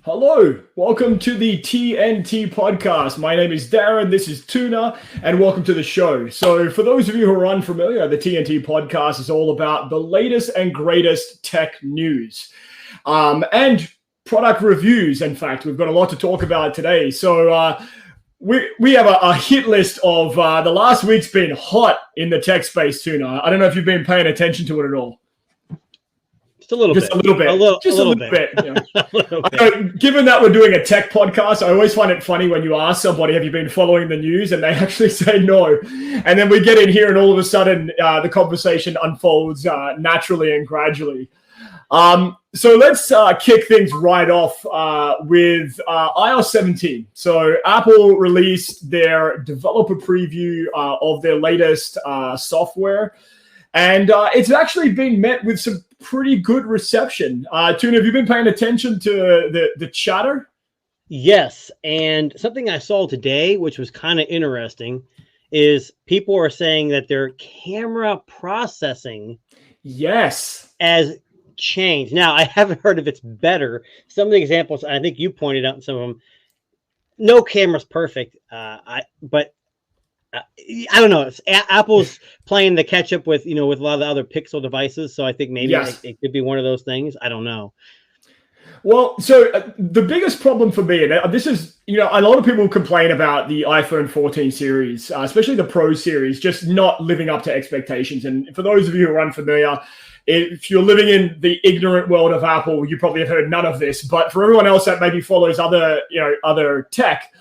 Hello, welcome to the TNT podcast. My name is Darren, this is Tuna, and welcome to the show. So for those of you who are unfamiliar, the TNT podcast is all about the latest and greatest tech news and product reviews. In fact, we've got a lot to talk about today. So we have a hit list of the last week's been hot in the tech space, Tuna. I don't know if you've been paying attention to it at all. Just a little bit. A little bit. Just a little bit. You know. A little bit. Given that we're doing a tech podcast, I always find it funny when you ask somebody, have you been following the news? And they actually say no. And then we get in here and all of a sudden the conversation unfolds naturally and gradually. So let's kick things right off with iOS 17. So Apple released their developer preview of their latest software. And it's actually been met with some pretty good reception. Tuna, have you been paying attention to the chatter? Yes, and something I saw today, which was kind of interesting, is people are saying that their camera processing has changed. Now, I haven't heard if it's better. Some of the examples, I think you pointed out in some of them, no camera's perfect, but I don't know. Apple's playing the catch up with a lot of the other Pixel devices. So I think maybe it could be one of those things. I don't know. Well, so the biggest problem for me, and this is, a lot of people complain about the iPhone 14 series, especially the Pro series, just not living up to expectations. And for those of you who are unfamiliar, if you're living in the ignorant world of Apple, you probably have heard none of this. But for everyone else that maybe follows other tech,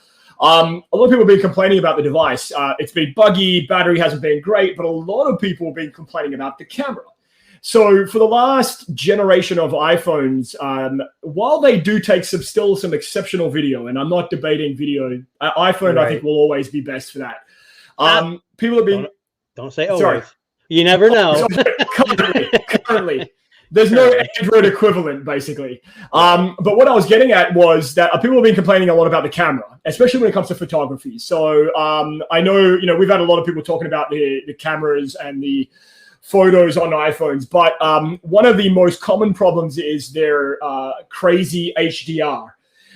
a lot of people have been complaining about the device. It's been buggy, battery hasn't been great, but a lot of people have been complaining about the camera. So for the last generation of iPhones, while they do take still some exceptional video, and I'm not debating video, iPhone I think will always be best for that. People have been... Don't say always. Sorry. You never know. Currently. There's no Android equivalent, basically. But what I was getting at was that people have been complaining a lot about the camera, especially when it comes to photography. So I know, we've had a lot of people talking about the cameras and the photos on iPhones, but one of the most common problems is their crazy HDR.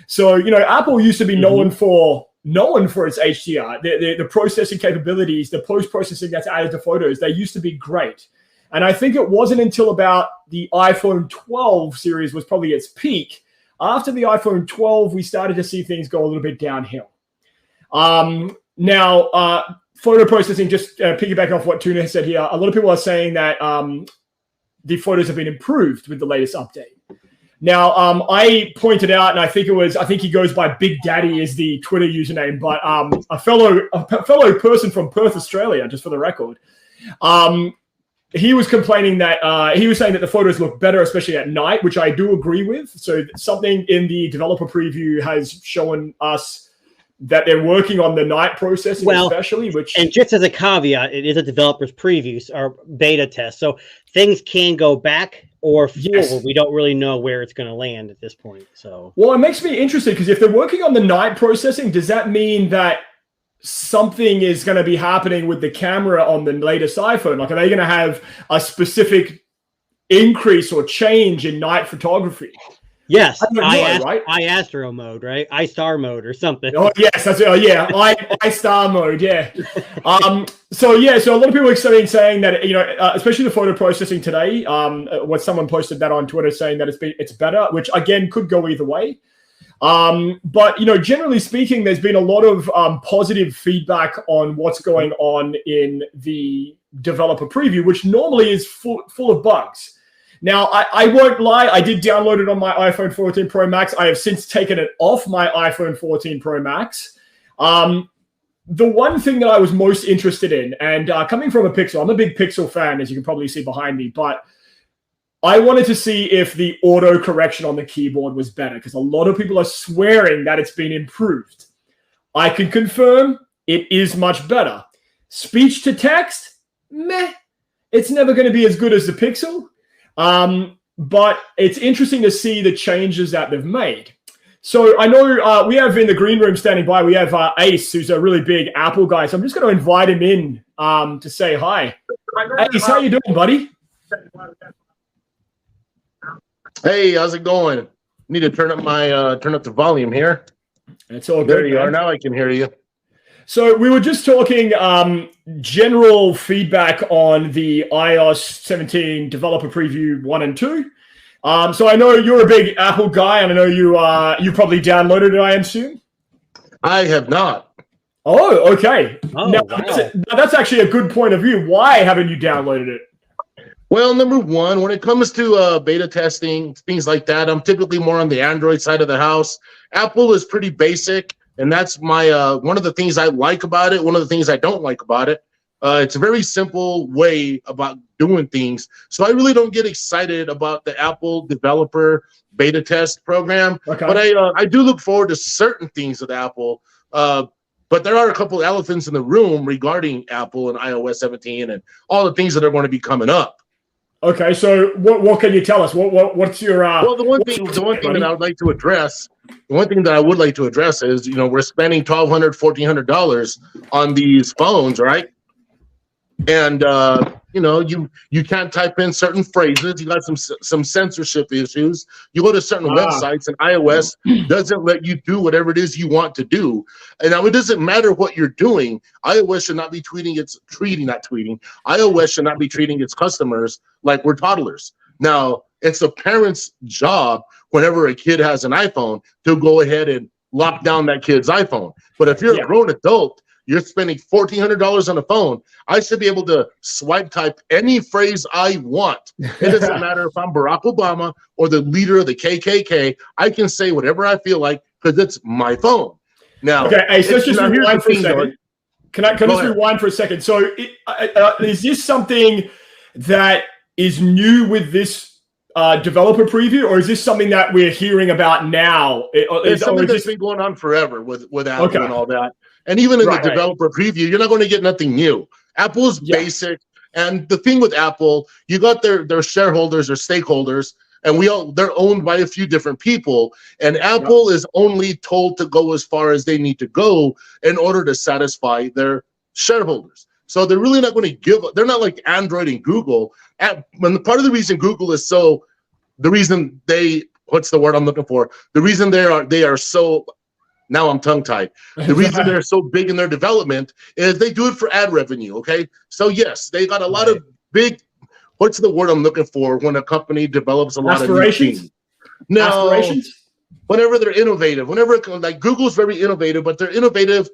So, Apple used to be known for its HDR. The processing capabilities, the post-processing that's added to photos, they used to be great. And I think it wasn't until about the iPhone 12 series was probably its peak. After the iPhone 12, we started to see things go a little bit downhill. Now, photo processing, just piggybacking off what Tuna said here, a lot of people are saying that the photos have been improved with the latest update. Now, I pointed out, and I think he goes by Big Daddy is the Twitter username, but a fellow person from Perth, Australia, just for the record, he was complaining that he was saying that the photos look better, especially at night, which I do agree with. So something in the developer preview has shown us that they're working on the night processing, especially. And just as a caveat, it is a developer's preview or beta test, so things can go back or forward. We don't really know where it's going to land at this point. So, well, it makes me interested because if they're working on the night processing, does that mean that something is going to be happening with the camera on the latest iPhone? Like, are they going to have a specific increase or change in night photography? Yes, iAstro mode, right? iStar mode or something. Oh yes, that's iStar mode, yeah. So a lot of people are saying that especially the photo processing today. What someone posted that on Twitter saying that it's better, which again could go either way. But generally speaking, there's been a lot of positive feedback on what's going on in the developer preview, which normally is full of bugs. Now, I won't lie, I did download it on my iPhone 14 Pro Max. I have since taken it off my iPhone 14 Pro Max. The one thing that I was most interested in, and coming from a Pixel, I'm a big Pixel fan, as you can probably see behind me, but I wanted to see if the auto correction on the keyboard was better, because a lot of people are swearing that it's been improved. I can confirm it is much better. Speech to text, meh. It's never going to be as good as the Pixel. But it's interesting to see the changes that they've made. So I know we have in the green room standing by, we have Ace, who's a really big Apple guy. So I'm just going to invite him in to say hi. Ace, how you doing, buddy? Hey, how's it going? Need to turn up the volume here. It's all good. There you are. Now I can hear you. So we were just talking general feedback on the iOS 17 developer preview 1 and 2. So I know you're a big Apple guy, and I know you probably downloaded it, I assume. I have not. Oh, okay. Oh, now, wow. that's actually a good point of view. Why haven't you downloaded it? Well, number one, when it comes to beta testing, things like that, I'm typically more on the Android side of the house. Apple is pretty basic, and that's my one of the things I like about it. One of the things I don't like about it. It's a very simple way about doing things. So I really don't get excited about the Apple developer beta test program. Okay. But I do look forward to certain things with Apple. But there are a couple elephants in the room regarding Apple and iOS 17 and all the things that are going to be coming up. Okay, so what can you tell us? What's your well, the one thing that I would like to address, is, we're spending $1,200, $1,400 on these phones, right? And you can't type in certain phrases. You got some censorship issues. You go to certain websites, and iOS doesn't let you do whatever it is you want to do. And now it doesn't matter what you're doing. iOS should not be iOS should not be treating its customers like we're toddlers. Now, it's a parent's job whenever a kid has an iPhone to go ahead and lock down that kid's iPhone. But if you're a grown adult, you're spending $1,400 on a phone, I should be able to swipe type any phrase I want. It doesn't matter if I'm Barack Obama or the leader of the KKK. I can say whatever I feel like because it's my phone. Now, okay, hey, so let's just rewind for a second. Can I just rewind for a second? So is this something that is new with this developer preview, or is this something that we're hearing about now? It's something that's been going on forever with Apple and all that. And even in the developer preview, you're not going to get nothing new. Apple is basic. And the thing with Apple, you got their shareholders or stakeholders, and they're owned by a few different people. And Apple is only told to go as far as they need to go in order to satisfy their shareholders. So they're really not going to they're not like Android and Google. Part of the reason Google is the reason they are so, now I'm tongue-tied. The reason they're so big in their development is they do it for ad revenue, okay? So, yes, they got a lot of big, what's the word I'm looking for when a company develops a lot of new things? No, aspirations? Whenever they're innovative. Like Google's very innovative, but they're innovative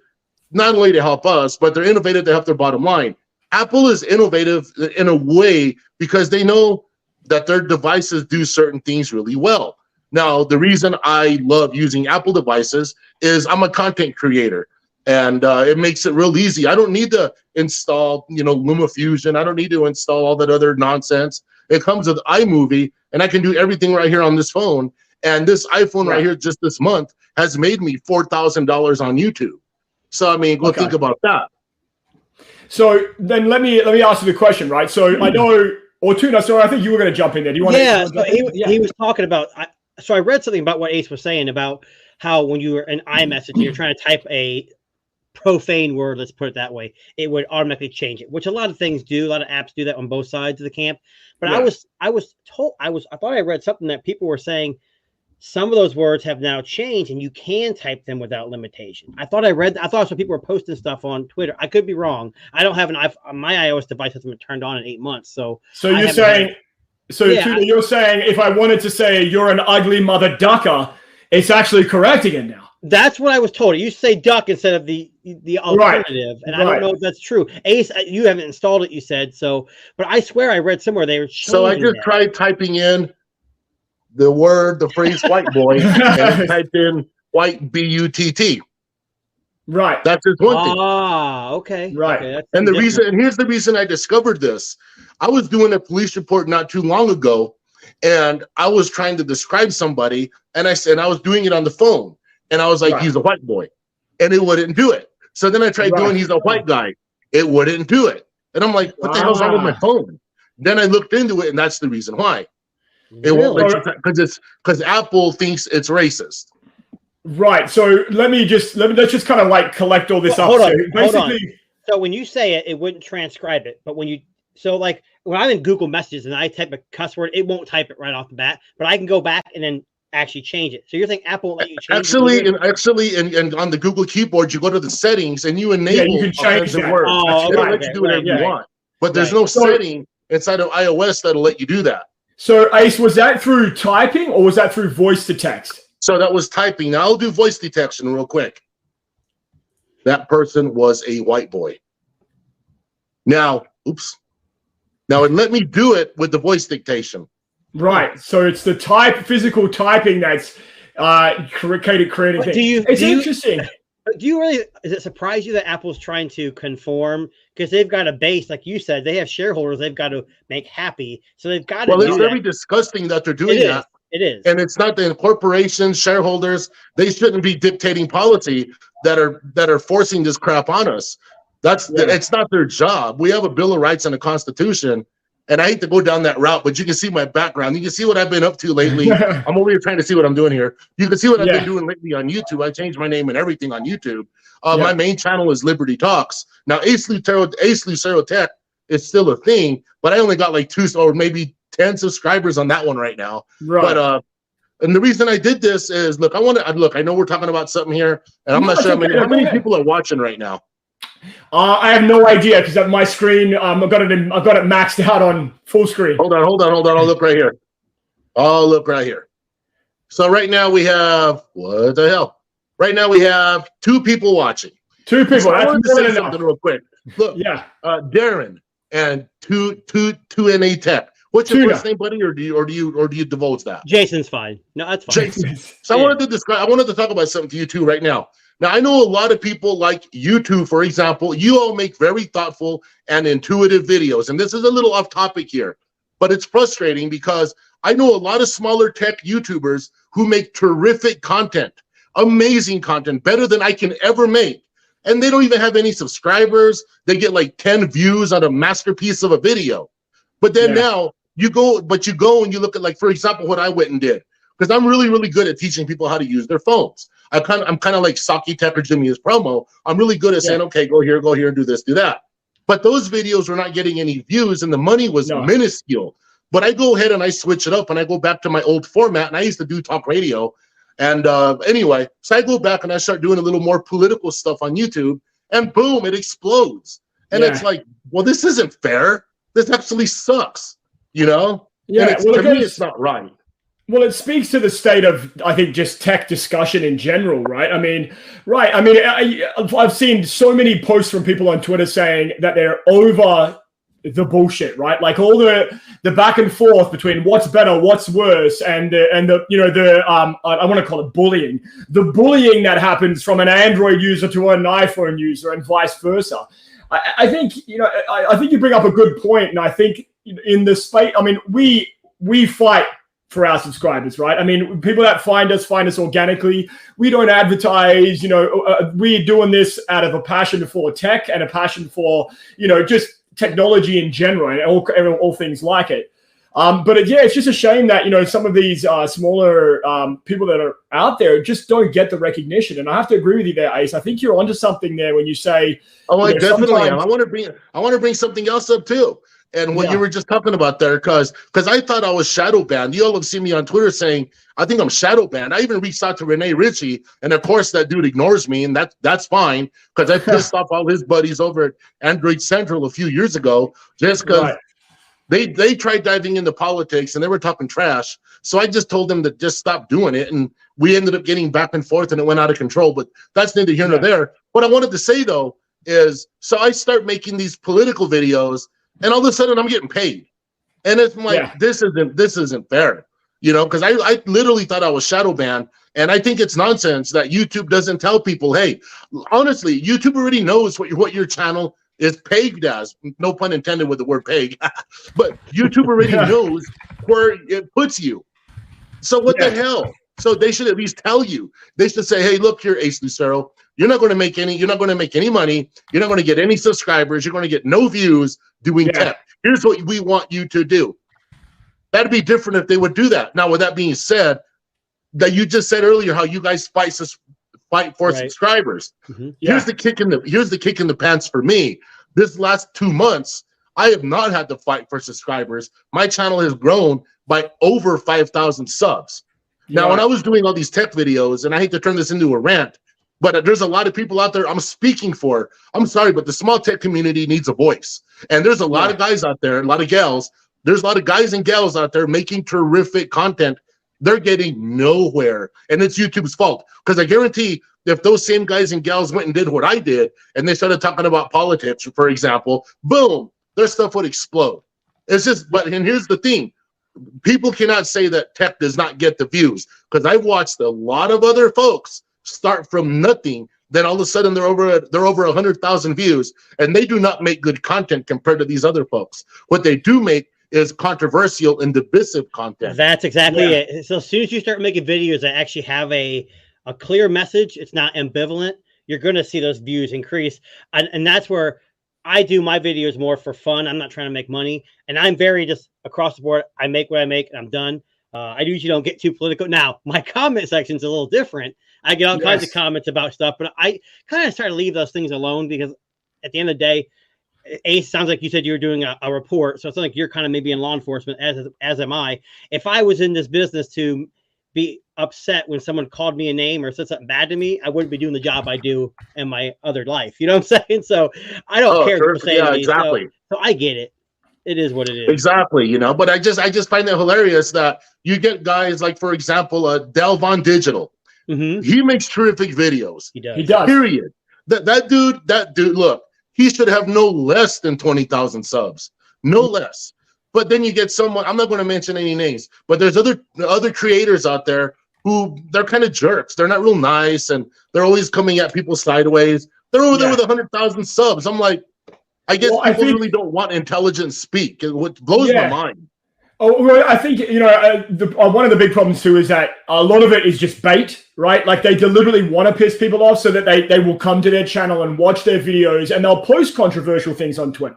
not only to help us, but they're innovative to help their bottom line. Apple is innovative in a way because they know that their devices do certain things really well. Now, the reason I love using Apple devices is I'm a content creator, and it makes it real easy. I don't need to install, LumaFusion. I don't need to install all that other nonsense. It comes with iMovie, and I can do everything right here on this phone. And this iPhone right here just this month has made me $4,000 on YouTube. So, I mean, go think about that. So then let me ask you the question, right? So I know, Tuna, so I think you were going to jump in there. Do you want to? He was talking about... So I read something about what Ace was saying about how when you were in iMessage, you're trying to type a profane word, let's put it that way, it would automatically change it, which a lot of things do. A lot of apps do that on both sides of the camp. But I thought I read something that people were saying some of those words have now changed and you can type them without limitation. I thought some people were posting stuff on Twitter. I could be wrong. I don't have my iOS device hasn't been turned on in 8 months. So you're saying... you're saying if I wanted to say you're an ugly mother ducker, it's actually correcting it now. That's what I was told. You say duck instead of the alternative, and I don't know if that's true. Ace, you haven't installed it, you said so, but I swear I read somewhere they were. So I just tried typing in the phrase "white boy" and I typed in "white butt." Right. That's just one thing. Okay. Right. Okay, and here's the reason I discovered this. I was doing a police report not too long ago, and I was trying to describe somebody, and I was doing it on the phone, and I was like, he's a white boy, and it wouldn't do it. So then I tried doing he's a white guy. It wouldn't do it. And I'm like, what the hell's wrong with my phone? Then I looked into it, and that's the reason why. It won't let you, because Apple thinks it's racist. Right. So let's just kind of like collect all this up. Hold on. So when you say it wouldn't transcribe it, but when I'm in Google Messages and I type a cuss word, it won't type it right off the bat, but I can go back and then actually change it. So you're saying Apple won't let you change it? And on the Google keyboard, you go to the settings and you enable you can change the words. They don't let you do whatever you want. But there's no setting inside of iOS that'll let you do that. So Ace, was that through typing or was that through voice to text? So that was typing. Now I'll do voice detection real quick. That person was a white boy. Now, oops. Now it let me do it with the voice dictation. Right. So it's the physical typing that's creating. It's interesting. Do you really? Does it surprise you that Apple's trying to conform because they've got a base, like you said, they have shareholders they've got to make happy, so they've got to. Well, it's very disgusting that they're doing that. It is, and it's not the corporations, shareholders. They shouldn't be dictating policy that are forcing this crap on us. It's not their job. We have a Bill of Rights and a Constitution. And I hate to go down that route, but you can see my background. You can see what I've been up to lately. I'm over here trying to see what I'm doing here. You can see what I've been doing lately on YouTube. I changed my name and everything on YouTube. My main channel is Liberty Talks. Now, Ace Lucero Tech is still a thing, but I only got like 2 or maybe 10 subscribers on that one right now. Right. But and the reason I did this is, look, I know we're talking about something here, and I'm not sure how many people are watching right now. I have no idea because at my screen, I've got it maxed out on full screen. Hold on. I'll look right here. So right now we have what the hell? Right now we have 2 people watching. 2 people. So I wanted to say something real quick. Look, Darren and 2NA Tech. What's your first name, buddy, or do you divulge that? Jason's fine. No, that's fine. Jason. So I wanted to talk about something to you two right now. Now, I know a lot of people like YouTube, for example. You all make very thoughtful and intuitive videos. And this is a little off topic here, but it's frustrating because I know a lot of smaller tech YouTubers who make terrific content, amazing content, better than I can ever make. And they don't even have any subscribers. They get like 10 views on a masterpiece of a video. But then now you go and you look at, like, for example, what I went and did, because I'm really, really good at teaching people how to use their phones. I'm kind of like Saki Tech or Jimmy's promo. I'm really good at saying, okay, go here, do this, do that. But those videos were not getting any views and the money was minuscule. But I go ahead and I switch it up and I go back to my old format, and I used to do talk radio. And anyway, so I go back and I start doing a little more political stuff on YouTube, and boom, it explodes. And it's like, well, this isn't fair. This actually sucks, you know? Yeah, to me, it's not right. Well, it speaks to the state of, I think, just tech discussion in general, right? I mean, I've seen so many posts from people on Twitter saying that they're over the bullshit, right? Like all the back and forth between what's better, what's worse, and I want to call it bullying. The bullying that happens from an Android user to an iPhone user and vice versa. I think, I think you bring up a good point, and I think in the space, I mean, we fight for our subscribers, right? I mean, people that find us organically. We don't advertise, we're doing this out of a passion for tech and a passion for, just technology in general and all things like it. But it's just a shame that, some of these smaller people that are out there just don't get the recognition. And I have to agree with you there, Ace. I think you're onto something there when you say, I definitely am. I want to bring something else up too. And what you were just talking about there, because I thought I was shadow banned. You all have seen me on Twitter saying, I think I'm shadow banned. I even reached out to Rene Ritchie, and of course that dude ignores me, and that's fine, because I pissed off all his buddies over at Android Central a few years ago, just because they tried diving into politics, and they were talking trash. So I just told them to just stop doing it, and we ended up getting back and forth, and it went out of control, but that's neither here nor there. What I wanted to say, though, is so I start making these political videos, and all of a sudden I'm getting paid. And it's like, this isn't fair, because I literally thought I was shadow banned. And I think it's nonsense that YouTube doesn't tell people, hey, honestly, YouTube already knows what your channel is pegged as. No pun intended with the word peg. But YouTube already knows where it puts you. So what the hell? So they should at least tell you. They should say, hey, look here, Ace Lucero, you're not going to make any money. You're not going to get any subscribers. You're going to get no views doing tech. Here's what we want you to do. That'd be different if they would do that. Now, with that being said, that you just said earlier how you guys fight for subscribers. Mm-hmm. Here's the kick in the pants for me. This last 2 months, I have not had to fight for subscribers. My channel has grown by over 5,000 subs. Now, when I was doing all these tech videos, and I hate to turn this into a rant, but there's a lot of people out there I'm speaking for. I'm sorry, but the small tech community needs a voice. And there's a lot of guys out there, a lot of gals. There's a lot of guys and gals out there making terrific content. They're getting nowhere. And it's YouTube's fault. Because I guarantee if those same guys and gals went and did what I did, and they started talking about politics, for example, boom, their stuff would explode. It's just, and here's the thing. People cannot say that tech does not get the views. Because I've watched a lot of other folks start from nothing, then all of a sudden they're over 100,000 views, and they do not make good content compared to these other folks. What they do make is controversial and divisive content. That's exactly it. So as soon as you start making videos that actually have a clear message, it's not ambivalent, you're going to see those views increase. And that's where I do my videos more for fun. I'm not trying to make money, and I'm very just across the board. I make what I make, and I'm done. I usually don't get too political. Now, my comment section is a little different. I get all kinds of comments about stuff, but I kind of try to leave those things alone because at the end of the day, Ace, sounds like you said you were doing a report. So it's like you're kind of maybe in law enforcement, as am I. If I was in this business to be upset when someone called me a name or said something bad to me, I wouldn't be doing the job I do in my other life. You know what I'm saying? So I don't care what people say to me. Exactly. So I get it. It is what it is. Exactly. You know, but I just find it hilarious that you get guys like, for example, Delvon Digital. Mm-hmm. He makes terrific videos. He does. He does. Period. That dude, look, he should have no less than 20,000 subs. No less. But then you get someone, I'm not going to mention any names, but there's other creators out there who they're kind of jerks. They're not real nice, and they're always coming at people sideways. They're over there with 100,000 subs. I'm like, I guess people really don't want intelligent speak, which blows my mind. Oh, well, I think, you know, one of the big problems too is that a lot of it is just bait, right? Like they deliberately want to piss people off so that they will come to their channel and watch their videos, and they'll post controversial things on Twitter,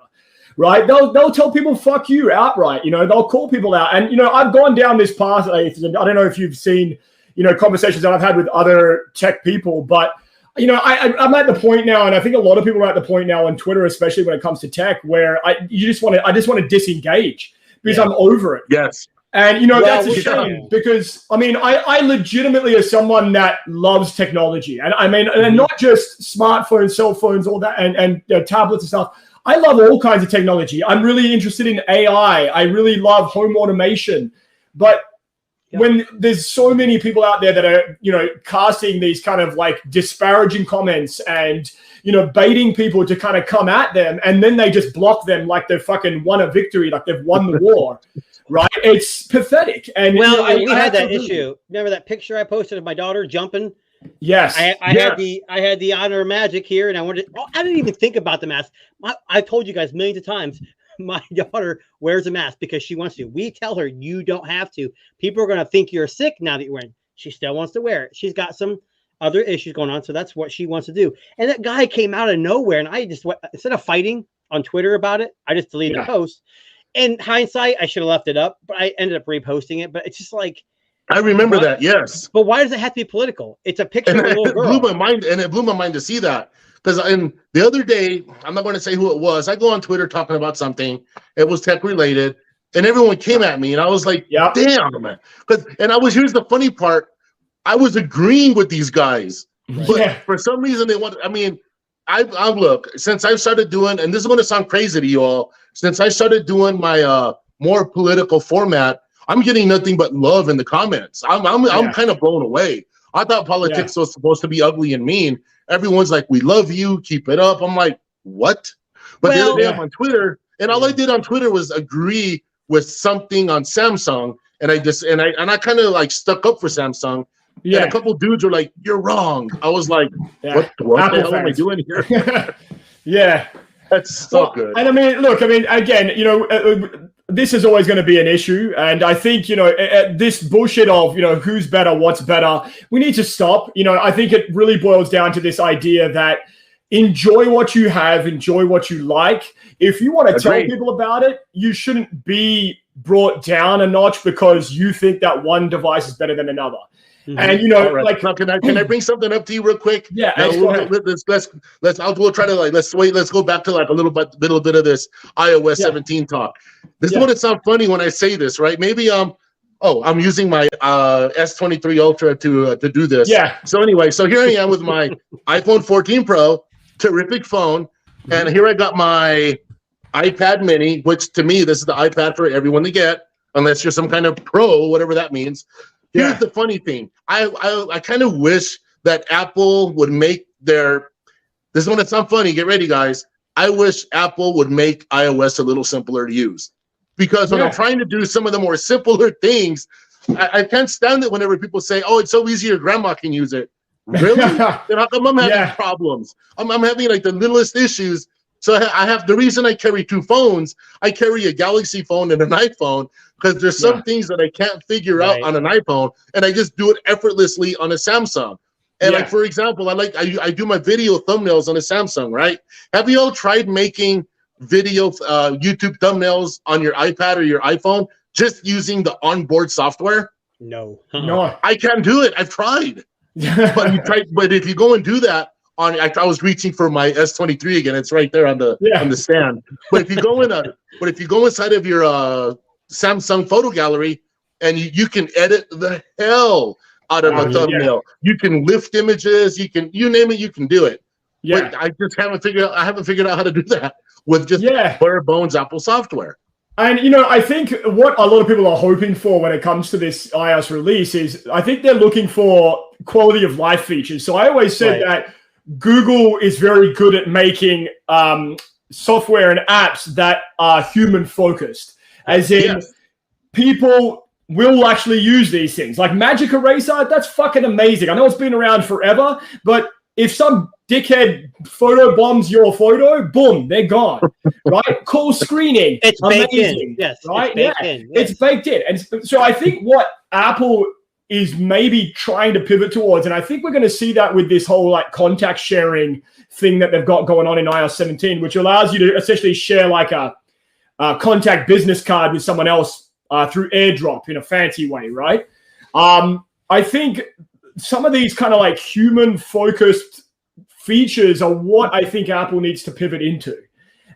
right? They'll tell people, fuck you, outright. You know, they'll call people out. And, you know, I've gone down this path. I don't know if you've seen, you know, conversations that I've had with other tech people, but, you know, I'm at the point now, and I think a lot of people are at the point now on Twitter, especially when it comes to tech, where I just want to disengage. Because I'm over it. Yes. And, you know, that's a shame because, I mean, I legitimately as someone that loves technology. And I mean, and not just smartphones, cell phones, all that, and tablets and stuff. I love all kinds of technology. I'm really interested in AI. I really love home automation. But when there's so many people out there that are, you know, casting these kind of like disparaging comments and, you know, baiting people to kind of come at them, and then they just block them like they've fucking won a victory, like they've won the war, right? It's pathetic. And well, you know, we had that issue. Remember that picture I posted of my daughter jumping? Yes. I had the honor of magic here, and I didn't even think about the mask. I told you guys millions of times, my daughter wears a mask because she wants to. We tell her you don't have to. People are going to think you're sick now that you're wearing. She still wants to wear it. She's got some other issues going on, so that's what she wants to do. And that guy came out of nowhere, and I just went, instead of fighting on Twitter about it, I just deleted the post. In hindsight, I should have left it up, but I ended up reposting it. But it's just like, I remember that, yes. But why does it have to be political? It's a picture of a little girl. It blew my mind to see that. Because the other day, I'm not going to say who it was. I go on Twitter talking about something. It was tech related, and everyone came at me, and I was like, "Damn, man!" Here's the funny part. I was agreeing with these guys, but for some reason they want. I mean, I look, since I started doing, and this is going to sound crazy to you all. Since I started doing my more political format, I'm getting nothing but love in the comments. I'm kind of blown away. I thought politics was supposed to be ugly and mean. Everyone's like, "We love you, keep it up." I'm like, "What?" But the other day I'm on Twitter, and all I did on Twitter was agree with something on Samsung, and I kind of like stuck up for Samsung. Yeah. And a couple dudes were like, "You're wrong." I was like, "What the hell am I doing here?" Yeah. That's so good. And I mean, look, again, you know, this is always going to be an issue. And I think, you know, this bullshit of, you know, who's better, what's better, we need to stop. You know, I think it really boils down to this idea that enjoy what you have, enjoy what you like. If you want to tell people about it, you shouldn't be brought down a notch because you think that one device is better than another. Mm-hmm. And you know, like, now, can I bring something up to you real quick? Yeah. We'll try to like let's go back to like a little bit of this iOS 17 talk. This is going to sound funny when I say this, right? Maybe Oh, I'm using my S23 Ultra to do this. Yeah. So anyway, so here I am with my iPhone 14 Pro, terrific phone, and here I got my iPad Mini, which to me this is the iPad for everyone to get, unless you're some kind of pro, whatever that means. Here's the funny thing: I kind of wish that Apple would make their. This is going to sound funny. Get ready, guys. I wish Apple would make iOS a little simpler to use. Because when I'm trying to do some of the more simpler things, I can't stand it whenever people say, "Oh, it's so easy, your grandma can use it." Really? Then how come I'm having problems? I'm having like the littlest issues. So I have the reason I carry two phones. I carry a Galaxy phone and an iPhone because there's some things that I can't figure out on an iPhone, and I just do it effortlessly on a Samsung. And like for example, I do my video thumbnails on a Samsung, right? Have you all tried making video YouTube thumbnails on your iPad or your iPhone just using the onboard software? No. No. I can't do it. I've tried. But if you go and do that on, I was reaching for my S23 again. It's right there on the stand. But if you go inside of your Samsung photo gallery and you can edit the hell out of a thumbnail. You can lift images, you name it, you can do it. Yeah. But I just haven't figured out how to do that with just bare bones Apple software. And, I think what a lot of people are hoping for when it comes to this iOS release is I think they're looking for quality of life features. So I always said that Google is very good at making software and apps that are human focused, as in people will actually use these things. Like Magic Eraser, that's fucking amazing. I know it's been around forever, but if some dickhead photo bombs your photo, boom, they're gone, right? Call screening, it's amazing, baked in. Yes, right? It's baked in. And so I think what Apple is maybe trying to pivot towards, and I think we're going to see that with this whole like contact sharing thing that they've got going on in iOS 17, which allows you to essentially share like a contact business card with someone else through AirDrop in a fancy way, right? I think some of these kind of like human-focused features are what I think Apple needs to pivot into.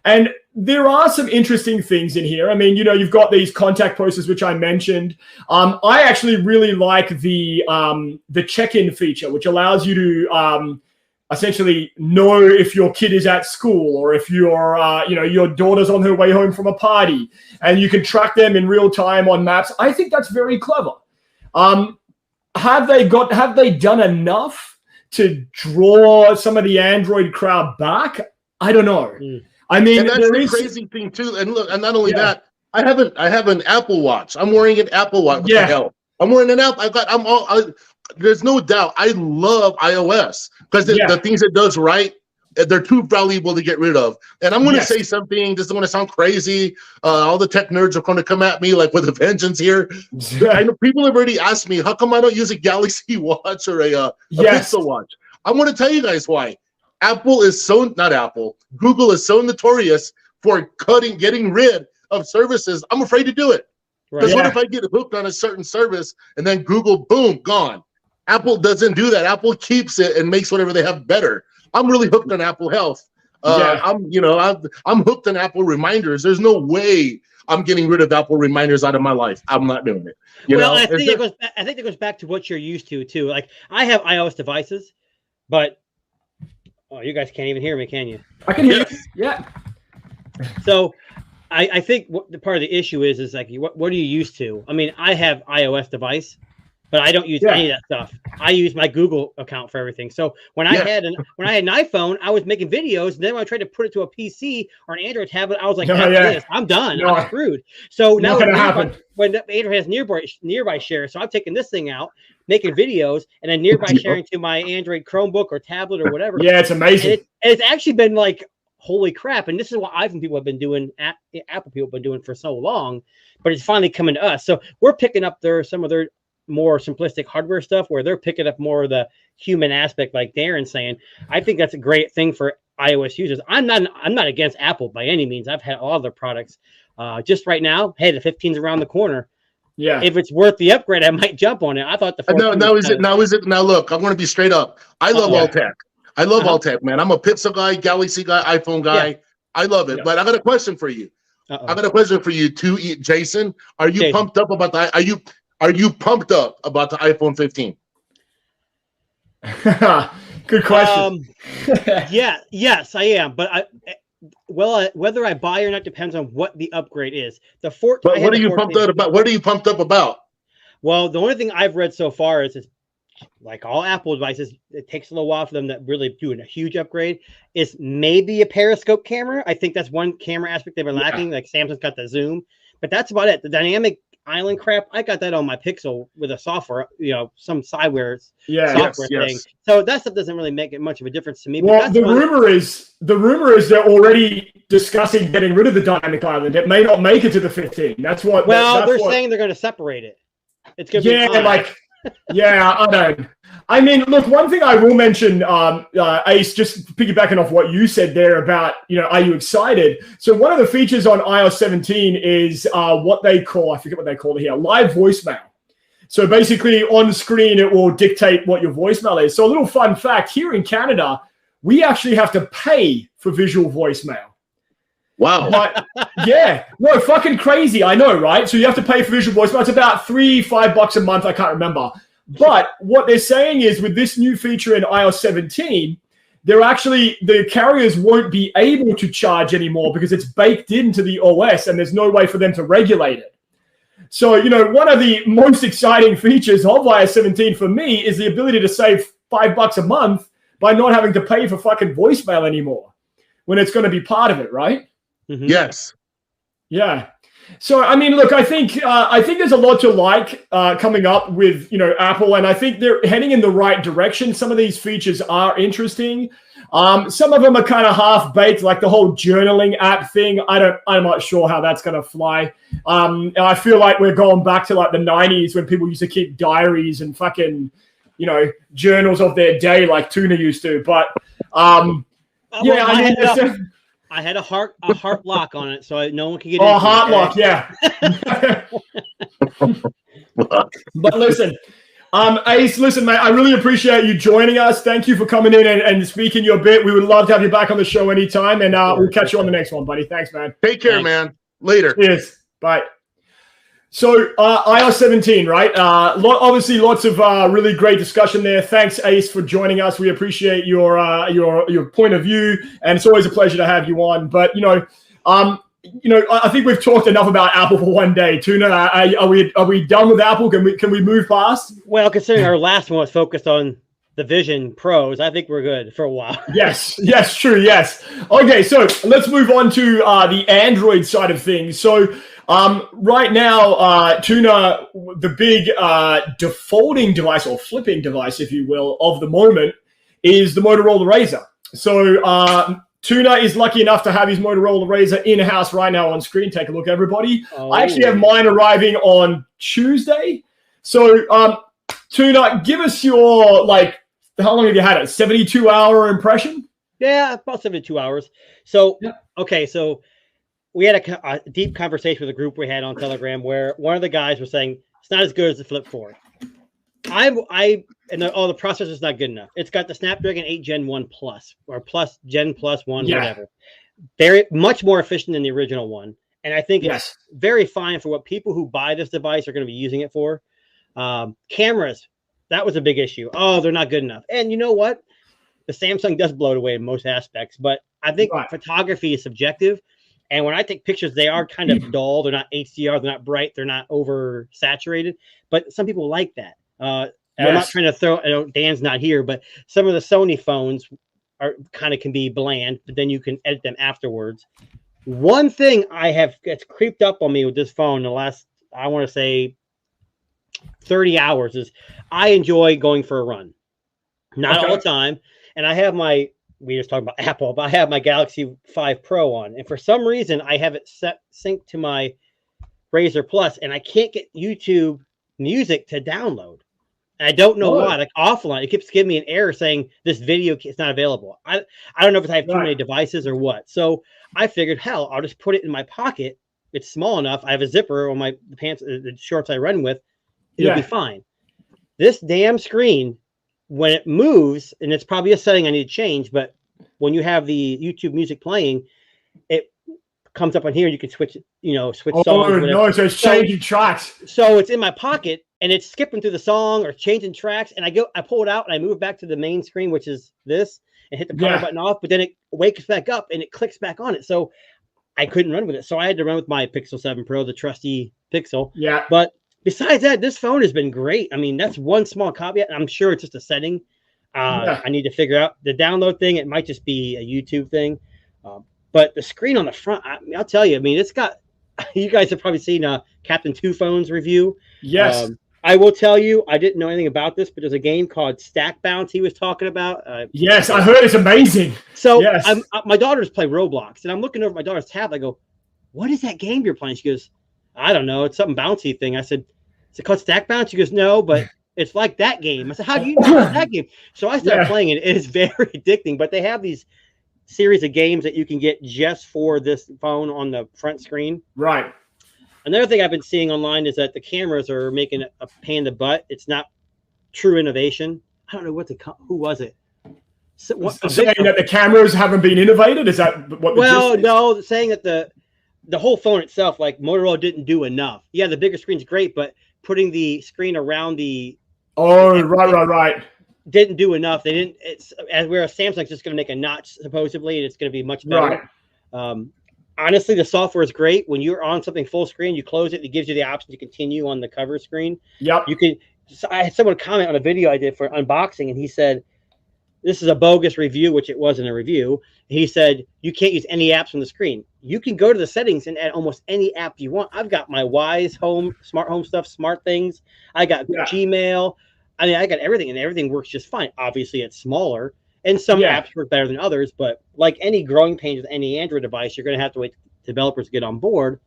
And there are some interesting things in here. I mean, you've got these contact posters, which I mentioned. I actually really like the check-in feature, which allows you to essentially know if your kid is at school or if your daughter's on her way home from a party, and you can track them in real time on maps. I think that's very clever. Have they done enough to draw some of the Android crowd back? I don't know. I mean, and that's the crazy thing too. And look, and not only that, I have an Apple Watch. I'm wearing an Apple Watch. What the hell? I'm wearing an Apple. There's no doubt. I love iOS because the things it does right, they're too valuable to get rid of. And I'm going to say something. This is going to sound crazy. All the tech nerds are going to come at me like with a vengeance here. I know people have already asked me, how come I don't use a Galaxy Watch or a Pixel Watch? I want to tell you guys why. Google is so notorious for getting rid of services. I'm afraid to do it. Because what if I get hooked on a certain service and then Google, boom, gone? Apple doesn't do that. Apple keeps it and makes whatever they have better. I'm really hooked on Apple Health. I'm hooked on Apple Reminders. There's no way I'm getting rid of Apple Reminders out of my life. I'm not doing it. I think it goes back to what you're used to too. Like I have iOS devices, but you guys can't even hear me, can you? I can hear you. Yeah. So I think what the part of the issue is like what are you used to? I mean, I have iOS device, but I don't use any of that stuff. I use my Google account for everything. So when I had an iPhone, I was making videos, and then when I tried to put it to a PC or an Android tablet, I was like, this, I'm done. I'm screwed. So now when Android has nearby share, so I'm taking this thing out, making videos, and then nearby sharing to my Android Chromebook or tablet or whatever. Yeah, it's amazing. And it's actually been like, holy crap. And this is what iPhone people have been doing, Apple people have been doing for so long, but it's finally coming to us. So we're picking up some of their more simplistic hardware stuff where they're picking up more of the human aspect, like Darren's saying. I think that's a great thing for iOS users. I'm not against Apple by any means. I've had all their products. Just right now, hey, the 15's around the corner. Yeah. If it's worth the upgrade, I might jump on it. I thought the 14 now look, I'm going to be straight up. I love all tech. I love all tech, man. I'm a Pixel guy, Galaxy guy, iPhone guy. Yeah. I love it. But I got a question for you. I got a question for you too, Jason. Are you pumped up about that? Are you pumped up about the iPhone 15? Good question. Yes, I am. But whether I buy or not depends on what the upgrade is. But what are you pumped up about? What are you pumped up about? Well, the only thing I've read so far is like all Apple devices, it takes a little while for them to really do a huge upgrade. Is maybe a periscope camera. I think that's one camera aspect they've been lacking. Like Samsung's got the zoom, but that's about it. The dynamic island crap, I got that on my Pixel with a software, some software thing. So that stuff doesn't really make it much of a difference to me. Well, the rumor is they're already discussing getting rid of the dynamic island. It may not make it to the 15. That's what. Well, they're saying they're going to separate it. It's going to be I don't. I mean, look, one thing I will mention, Ace, just piggybacking off what you said there about, are you excited? So one of the features on iOS 17 is what they call, I forget what they call it here, live voicemail. So basically on screen, it will dictate what your voicemail is. So a little fun fact, here in Canada, we actually have to pay for visual voicemail. Wow. But, no, fucking crazy. I know, right? So you have to pay for visual voicemail. It's about $3-5 a month. I can't remember. But what they're saying is with this new feature in iOS 17, the carriers won't be able to charge anymore because it's baked into the OS and there's no way for them to regulate it. So, one of the most exciting features of iOS 17 for me is the ability to save $5 a month by not having to pay for fucking voicemail anymore when it's going to be part of it, right? Mm-hmm. Yes. Yeah. So, I mean, look, I think there's a lot to like coming up with, Apple, and I think they're heading in the right direction. Some of these features are interesting. Some of them are kind of half-baked, like the whole journaling app thing. I'm not sure how that's going to fly. I feel like we're going back to like the 90s when people used to keep diaries and fucking, journals of their day like Tuna used to. But, I had a heart lock on it, so no one can get. Oh, heart lock, yeah. But listen, Ace, listen, mate, I really appreciate you joining us. Thank you for coming in and speaking your bit. We would love to have you back on the show anytime, and we'll catch you on the next one, buddy. Thanks, man. Take care, man. Later. Cheers. Bye. So iOS 17, right? Obviously, lots of really great discussion there. Thanks, Ace, for joining us. We appreciate your point of view, and it's always a pleasure to have you on. But I think we've talked enough about Apple for one day. Tuna, are we done with Apple? Can we move past? Well, considering our last one was focused on the Vision Pros, I think we're good for a while. Yes, true, yes. Okay, so let's move on to the Android side of things. So. Right now, Tuna, the big defaulting device or flipping device, if you will, of the moment is the Motorola Razr. So Tuna is lucky enough to have his Motorola Razr in-house right now on screen. Take a look, everybody. Oh. I actually have mine arriving on Tuesday. So Tuna, give us your, how long have you had it? 72-hour impression? Yeah, about 72 hours. So, okay, so we had a deep conversation with a group we had on Telegram where one of the guys was saying it's not as good as the Flip 4. The processor's not good enough. It's got the Snapdragon 8 Gen 1 Plus or Plus Gen Plus 1, whatever. Very much more efficient than the original one. And I think it's very fine for what people who buy this device are going to be using it for. Cameras, that was a big issue. Oh, they're not good enough. And you know what? The Samsung does blow it away in most aspects, but I think photography is subjective. And when I take pictures, they are kind of dull. They're not HDR. They're not bright. They're not oversaturated. But some people like that. I'm not trying to throw. Dan's not here, but some of the Sony phones can be bland. But then you can edit them afterwards. One thing it's creeped up on me with this phone the last, I want to say, 30 hours is I enjoy going for a run. Not all the time. And I have we just talked about Apple, but I have my Galaxy 5 Pro on. And for some reason, I have it synced to my Razr Plus, and I can't get YouTube Music to download. And I don't know why. Like offline, it keeps giving me an error saying this video is not available. I don't know if I have too many devices or what. So I figured, hell, I'll just put it in my pocket. It's small enough. I have a zipper on the pants, the shorts I run with. It'll be fine. This damn screen, when it moves, and it's probably a setting I need to change, but when you have the YouTube Music playing, it comes up on here. You can switch switch Oh songs. no, so it's changing tracks. So it's in my pocket and it's skipping through the song or changing tracks. And I pull it out and I move it back to the main screen, which is this, and hit the power button off. But then it wakes back up and it clicks back on it. So I couldn't run with it. So I had to run with my Pixel 7 Pro, the trusty Pixel. Yeah. But besides that, this phone has been great. I mean, that's one small caveat. I'm sure it's just a setting. I need to figure out the download thing. It might just be a YouTube thing. But the screen on the front, I'll tell you, I mean, it's got, you guys have probably seen Captain Two Phone's review. Yes. I will tell you, I didn't know anything about this, but there's a game called Stack Bounce he was talking about. Yes, I heard it's amazing. So my daughters play Roblox, and I'm looking over my daughter's tab. I go, what is that game you're playing? She goes, I don't know. It's something bouncy thing. I said, is it called Stack Bounce? She goes, no, but it's like that game. I said, how do you know it's that game? So I started playing it. It is very addicting, but they have these series of games that you can get just for this phone on the front screen. Right. Another thing I've been seeing online is that the cameras are making a pain in the butt. It's not true innovation. I don't know who was it? Saying that the cameras haven't been innovated? Is that what? Well, no, saying that the whole phone itself, like Motorola didn't do enough. Yeah, the bigger screen's great, but putting the screen around the right. Didn't do enough. They didn't. It's whereas Samsung's just going to make a notch supposedly, and it's going to be much better. Right. Honestly, the software is great. When you're on something full screen, you close it. It gives you the option to continue on the cover screen. Yep. You can. I had someone comment on a video I did for unboxing, and he said, "This is a bogus review," which it wasn't a review. He said, "You can't use any apps on the screen. You can go to the settings and add almost any app you want." I've got my Wise Home, smart home stuff, smart things. I got Gmail. I mean, I got everything, and everything works just fine. Obviously, it's smaller. And some apps work better than others, but like any growing pains with any Android device, you're going to have to wait for developers to get on board.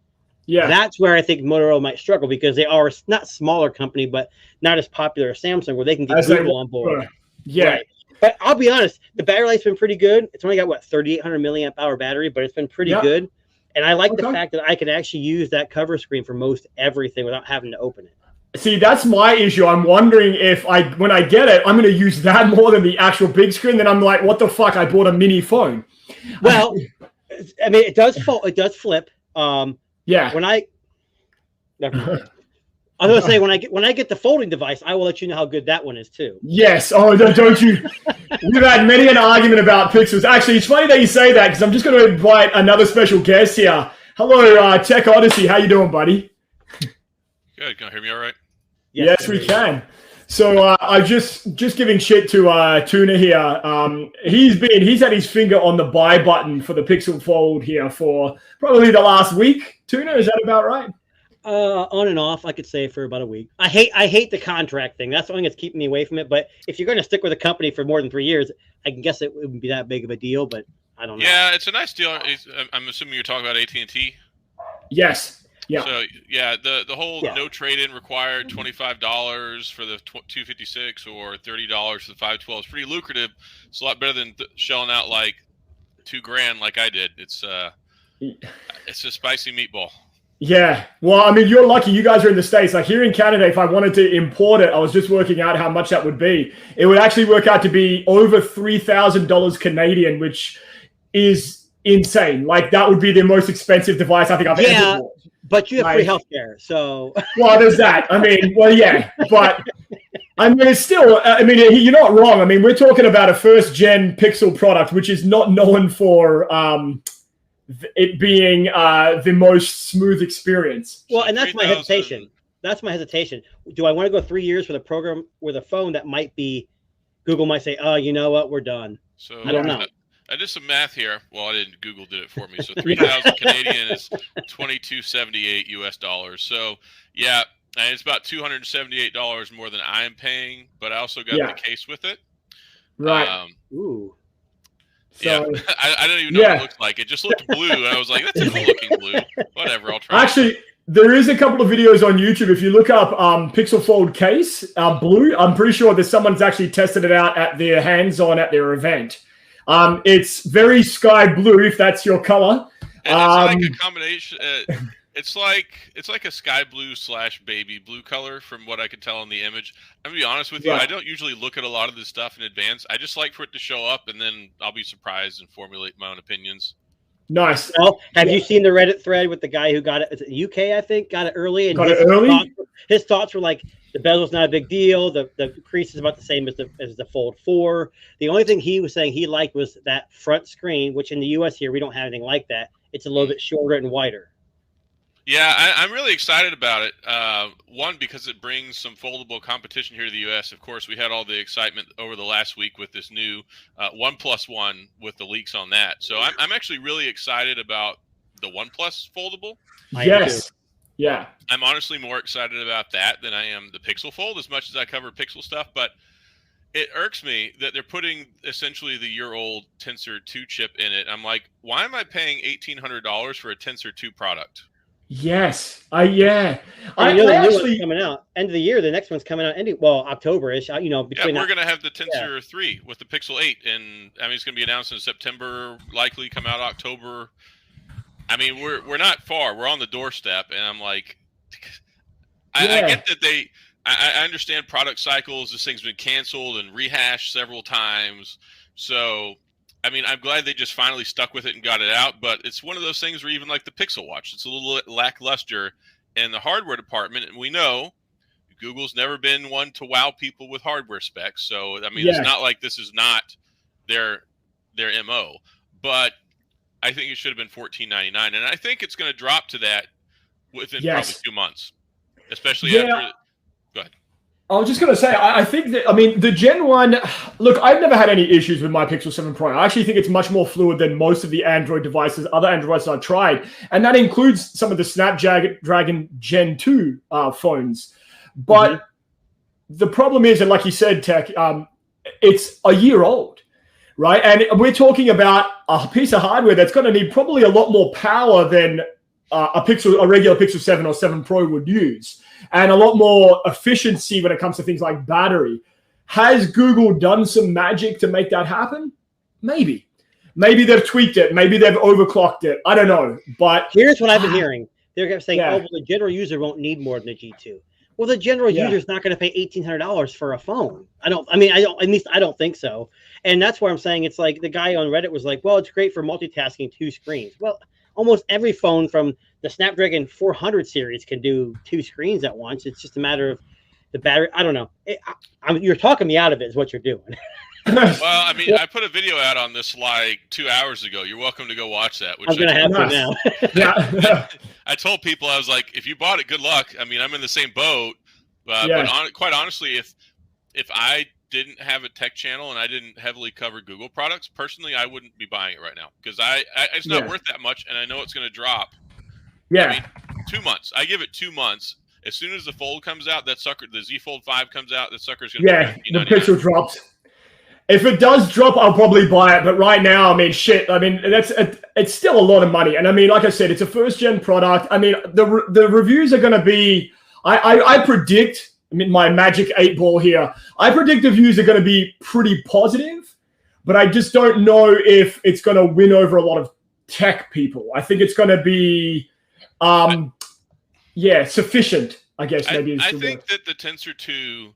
Yeah, that's where I think Motorola might struggle because they are not a smaller company, but not as popular as Samsung, where they can get Google on board. Yeah, right. But I'll be honest, the battery life's been pretty good. It's only got 3,800 milliamp hour battery, but it's been pretty good. And I like the fact that I can actually use that cover screen for most everything without having to open it. See, that's my issue. I'm wondering if when I get it, I'm going to use that more than the actual big screen. Then I'm like, what the fuck? I bought a mini phone. Well, I mean, it does flip. Yeah. When I was going to say, when I get the folding device, I will let you know how good that one is too. Yes. Oh, don't you? We've had many an argument about Pixels. Actually, it's funny that you say that because I'm just going to invite another special guest here. Hello, Tech Odyssey. How you doing, buddy? Good. Can you hear me all right? Yes, we can. So I'm just giving shit to Tuna here. He's had his finger on the buy button for the Pixel Fold here for probably the last week. Tuna, is that about right? On and off, I could say for about a week. I hate the contract thing. That's the thing that's keeping me away from it. But if you're going to stick with a company for more than 3 years, I can guess it wouldn't be that big of a deal. But I don't know. Yeah, it's a nice deal. I'm assuming you're talking about AT&T. Yes. Yeah. So yeah, the whole no trade-in required, $25 for the 256 or $30 for the 512 is pretty lucrative. It's a lot better than shelling out like $2,000 like I did. It's a spicy meatball. Yeah. Well, I mean, you're lucky. You guys are in the States. Like here in Canada, if I wanted to import it, I was just working out how much that would be. It would actually work out to be over $3,000 Canadian, which is insane. Like that would be the most expensive device I think I've ever bought. But you have free healthcare, so. Well, there's that. I mean, well, yeah, but I mean, it's still. I mean, you're not wrong. I mean, we're talking about a first-gen Pixel product, which is not known for it being the most smooth experience. Well, and that's my hesitation. That's my hesitation. Do I want to go 3 years with a program with a phone that might be? Google might say, "Oh, you know what? We're done." So I don't know. I did some math here. Well, I didn't. Google did it for me. So 3,000 Canadian is $22.78 US. So yeah, and it's about $278 more than I'm paying. But I also got the case with it. Right. Ooh. So, yeah, I don't even know what it looks like. It just looked blue, and I was like, "That's a cool looking blue." Whatever. I'll try. Actually, there is a couple of videos on YouTube. If you look up Pixel Fold case blue, I'm pretty sure that someone's actually tested it out at their hands-on at their event. It's very sky blue, if that's your color. And it's like a combination. It's like a sky blue / baby blue color from what I could tell in the image. I'm gonna be honest with you. I don't usually look at a lot of this stuff in advance. I just like for it to show up, and then I'll be surprised and formulate my own opinions. Nice. Well, have you seen the Reddit thread with the guy who got it? Is it UK, I think, got it early, and his thoughts were like, the bezel's not a big deal. The crease is about the same as the Fold 4. The only thing he was saying he liked was that front screen, which in the US here we don't have anything like that. It's a little bit shorter and wider. Yeah, I'm really excited about it. One, because it brings some foldable competition here to the U.S. Of course, we had all the excitement over the last week with this new OnePlus One with the leaks on that. So I'm actually really excited about the OnePlus foldable. Yes. Yeah. I'm honestly more excited about that than I am the Pixel Fold, as much as I cover Pixel stuff. But it irks me that they're putting essentially the year-old Tensor 2 chip in it. I'm like, why am I paying $1,800 for a Tensor 2 product? Yes. Yeah. I know the new one's coming out end of the year. The next one's coming out October-ish. We're going to have the Tensor 3 with the Pixel 8, and I mean it's going to be announced in September, likely come out October. I mean we're not far. We're on the doorstep, and I'm like, I get that I understand product cycles. This thing's been canceled and rehashed several times, so. I mean, I'm glad they just finally stuck with it and got it out, but it's one of those things where even like the Pixel Watch, it's a little lackluster in the hardware department. And we know Google's never been one to wow people with hardware specs. So, I mean, It's not like this is not their MO, but I think it should have been $14.99. And I think it's going to drop to that within probably 2 months, especially after. Go ahead. I was just going to say, I think that, I mean, the Gen 1, look, I've never had any issues with my Pixel 7 Pro. I actually think it's much more fluid than most of the Android devices, other Android devices I've tried. And that includes some of the Snapdragon Gen 2 phones. But the problem is, and like you said, Tech, it's a year old, right? And we're talking about a piece of hardware that's going to need probably a lot more power than a regular Pixel 7 or 7 Pro would use. And a lot more efficiency when it comes to things like battery. Has Google done some magic to make that happen? Maybe. Maybe they've tweaked it. Maybe they've overclocked it. I don't know. But here's what I've been hearing. They're saying, well, the general user won't need more than a G2. Well, the general user is not going to pay $1,800 for a phone. I don't think so. And that's where I'm saying it's like the guy on Reddit was like, well, it's great for multitasking 2 screens. Well, almost every phone from the Snapdragon 400 series can do 2 screens at once. It's just a matter of the battery. I don't know. You're talking me out of it is what you're doing. Well, I mean, I put a video out on this like 2 hours ago. You're welcome to go watch that. I'm going to have to now. I told people, I was like, if you bought it, good luck. I mean, I'm in the same boat. But quite honestly, if I didn't have a tech channel and I didn't heavily cover Google products, personally, I wouldn't be buying it right now because it's not worth that much, and I know it's going to drop. Yeah. I mean, 2 months. I give it 2 months. As soon as the Fold comes out, the Z Fold 5 comes out, that sucker's going to be the Pixel drops. If it does drop, I'll probably buy it. But right now, I mean, it's still a lot of money. And I mean, like I said, it's a first-gen product. I mean, the reviews are going to be, I predict, I mean, my magic 8-ball here, I predict the views are going to be pretty positive, but I just don't know if it's going to win over a lot of tech people. I think it's going to be, sufficient, I guess. Maybe I think that the Tensor 2,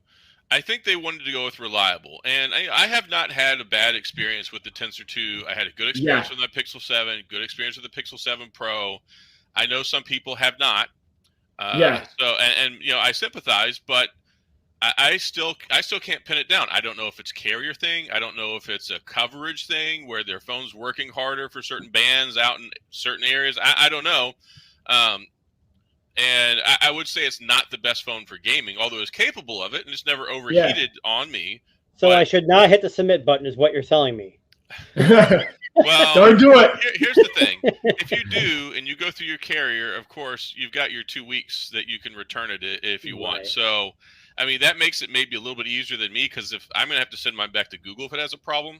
I think they wanted to go with reliable. And I have not had a bad experience with the Tensor 2. I had a good experience with my Pixel 7, good experience with the Pixel 7 Pro. I know some people have not. So, I sympathize, but I still can't pin it down. I don't know if it's a carrier thing. I don't know if it's a coverage thing where their phone's working harder for certain bands out in certain areas. I don't know. And I would say it's not the best phone for gaming, although it's capable of it, and it's never overheated on me. So I should not hit the submit button is what you're telling me. Well, don't do it. Here's the thing. If you do, and you go through your carrier, of course, you've got your 2 weeks that you can return it if you want. So, I mean, that makes it maybe a little bit easier than me, because if I'm going to have to send mine back to Google if it has a problem.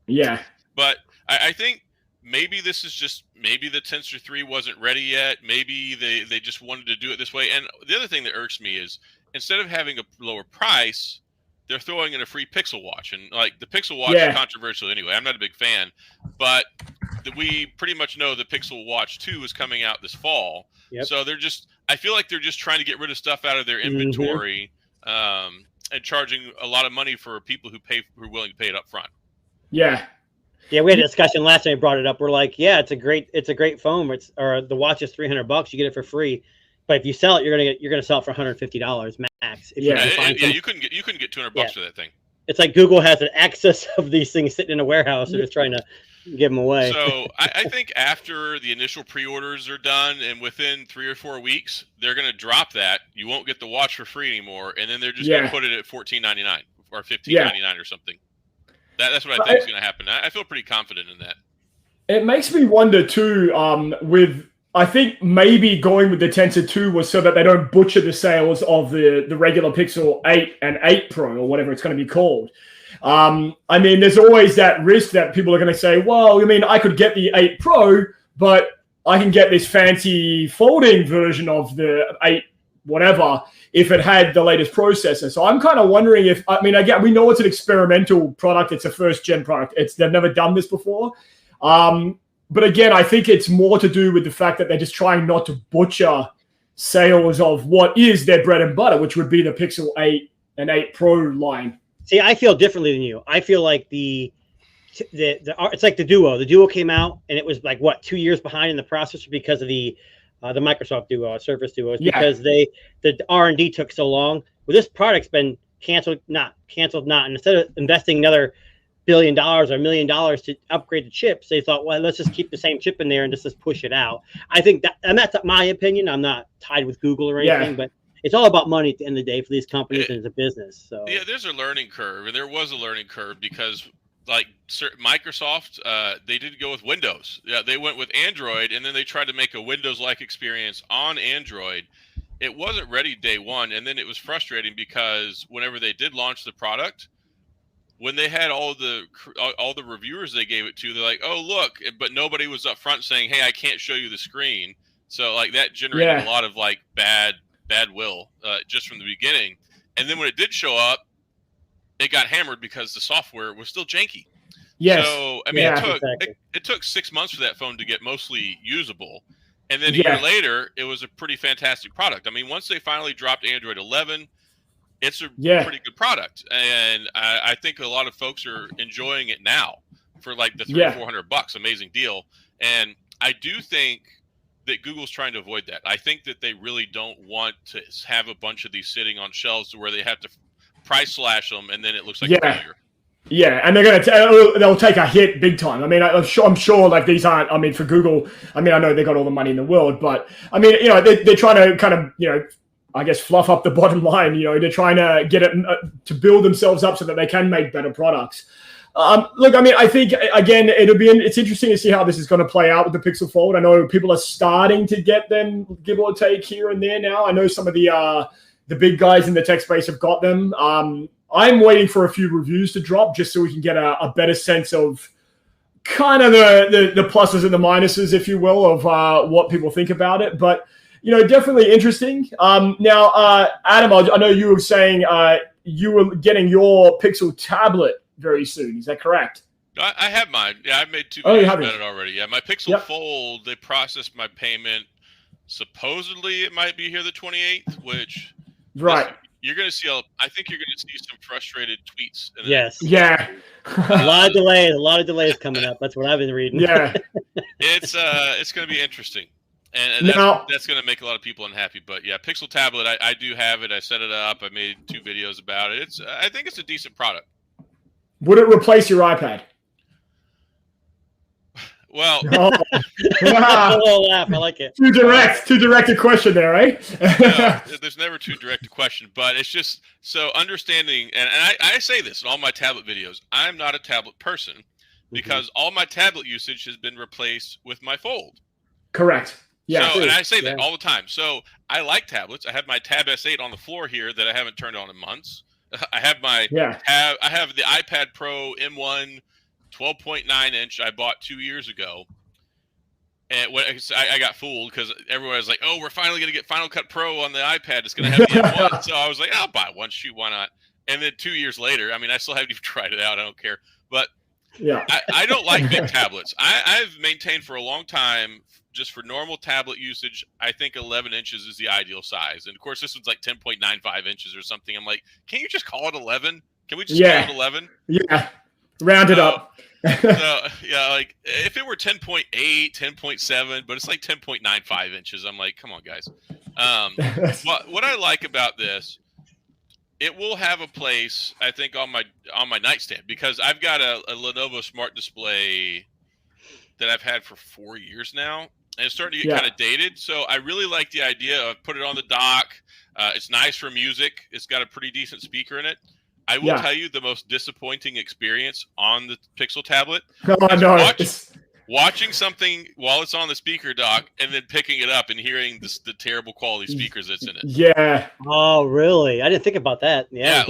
Yeah. But I think maybe this is just, maybe the Tensor 3 wasn't ready yet. Maybe they just wanted to do it this way. And the other thing that irks me is instead of having a lower price, they're throwing in a free Pixel Watch. And like the Pixel Watch is controversial anyway. I'm not a big fan, but we pretty much know the Pixel Watch 2 is coming out this fall. Yep. So I feel like they're just trying to get rid of stuff out of their inventory and charging a lot of money for people who are willing to pay it up front. Yeah. Yeah, we had a discussion last time. I brought it up. We're like, yeah, it's a great phone. Or the watch is $300. You get it for free, but if you sell it, you're gonna sell it for $150 max. If you couldn't get $200 for that thing. It's like Google has an excess of these things sitting in a warehouse and just trying to give them away. So I think after the initial pre-orders are done and within 3 or 4 weeks, they're going to drop that. You won't get the watch for free anymore, and then they're just going to put it at $14.99 or $15.99 or something. That's what I think is going to happen. I feel pretty confident in that. It makes me wonder too. I think maybe going with the Tensor 2 was so that they don't butcher the sales of the regular Pixel 8 and 8 Pro or whatever it's going to be called. I mean, there's always that risk that people are going to say, well, I mean, I could get the 8 Pro, but I can get this fancy folding version of the 8 whatever if it had the latest processor. So I'm kind of wondering if, I mean, again, we know it's an experimental product. It's a first-gen product. They've never done this before. But again, I think it's more to do with the fact that they're just trying not to butcher sales of what is their bread and butter, which would be the Pixel 8 and 8 Pro line. See, I feel differently than you. I feel like it's like the Duo. The Duo came out and it was like 2 years behind in the processor because of the Microsoft Duo, Surface Duo, because the R&D took so long. Well, this product's been canceled. And instead of investing another $1 billion or $1 million to upgrade the chips, they thought, well, let's just keep the same chip in there and just push it out. I think that, and that's my opinion. I'm not tied with Google or anything, but it's all about money at the end of the day for these companies and it's a business. So yeah, there's a learning curve, and there was a learning curve because like Microsoft, they didn't go with Windows. Yeah, they went with Android, and then they tried to make a Windows-like experience on Android. It wasn't ready day one, and then it was frustrating because whenever they did launch the product, when they had all the reviewers they gave it to, they're like, "Oh, look," but nobody was up front saying, "Hey, I can't show you the screen." So like that generated a lot of like bad will just from the beginning. And then when it did show up, it got hammered because the software was still janky. Yes. So I mean, it took 6 months for that phone to get mostly usable, and then a year later, it was a pretty fantastic product. I mean, once they finally dropped Android 11, it's a pretty good product, and I think a lot of folks are enjoying it now for like the $300 or $400. Amazing deal, and I do think that Google's trying to avoid that. I think that they really don't want to have a bunch of these sitting on shelves to where they have to price slash them, and then it looks like a failure. Yeah, and they'll take a hit big time. I mean, I'm sure like these aren't. I mean, for Google, I mean, I know they got all the money in the world, but I mean, you know, they're trying to kind of, you know, I guess fluff up the bottom line. You know, they're trying to get it to build themselves up so that they can make better products. Look, I mean, I think again, it's interesting to see how this is going to play out with the Pixel Fold. I know people are starting to get them, give or take here and there now. I know some of the big guys in the tech space have got them. I'm waiting for a few reviews to drop just so we can get a better sense of kind of the pluses and the minuses, if you will, of what people think about it. But, you know, definitely interesting. Now, Adam, I know you were saying you were getting your Pixel tablet very soon. Is that correct? I have mine. Yeah, I've made 2 videos about it already. Yeah, my Pixel Fold, they processed my payment. Supposedly, it might be here the 28th, which... Right. You're going to see, I think you're going to see some frustrated tweets. Yes. Yeah. a lot of delays coming up. That's what I've been reading. Yeah. It's going to be interesting. And that's going to make a lot of people unhappy. But yeah, Pixel tablet, I do have it. I set it up. I made 2 videos about it. I think it's a decent product. Would it replace your iPad? Well, a little laugh. I like it. Too direct a question there, right? No, there's never too direct a question, but it's just so understanding. And I say this in all my tablet videos. I'm not a tablet person because all my tablet usage has been replaced with my Fold. Correct. Yeah. So, and I say that all the time. So I like tablets. I have my Tab S8 on the floor here that I haven't turned on in months. I have my I have the iPad Pro M1 12.9 inch I bought 2 years ago. And I got fooled because everyone was like, "Oh, we're finally going to get Final Cut Pro on the iPad. It's going to have the M1." So I was like, "I'll buy one. Shoot, why not?" And then 2 years later, I mean, I still haven't even tried it out. I don't care. But I don't like big tablets. I've maintained for a long time, just for normal tablet usage, I think 11 inches is the ideal size. And of course, this one's like 10.95 inches or something. I'm like, can you just call it 11? Can we just call it 11? Yeah. Round it up. So yeah, like if it were 10.8, 10.7, but it's like 10.95 inches, I'm like, come on, guys. What I like about this, it will have a place, I think, on my nightstand, because I've got a Lenovo Smart Display that I've had for 4 years now, and it's starting to get kind of dated. So I really like the idea of put it on the dock. It's nice for music. It's got a pretty decent speaker in it. I will tell you the most disappointing experience on the Pixel tablet. Oh, no. Watching something while it's on the speaker dock and then picking it up and hearing the terrible quality speakers that's in it. Yeah. Oh, really? I didn't think about that. Yeah.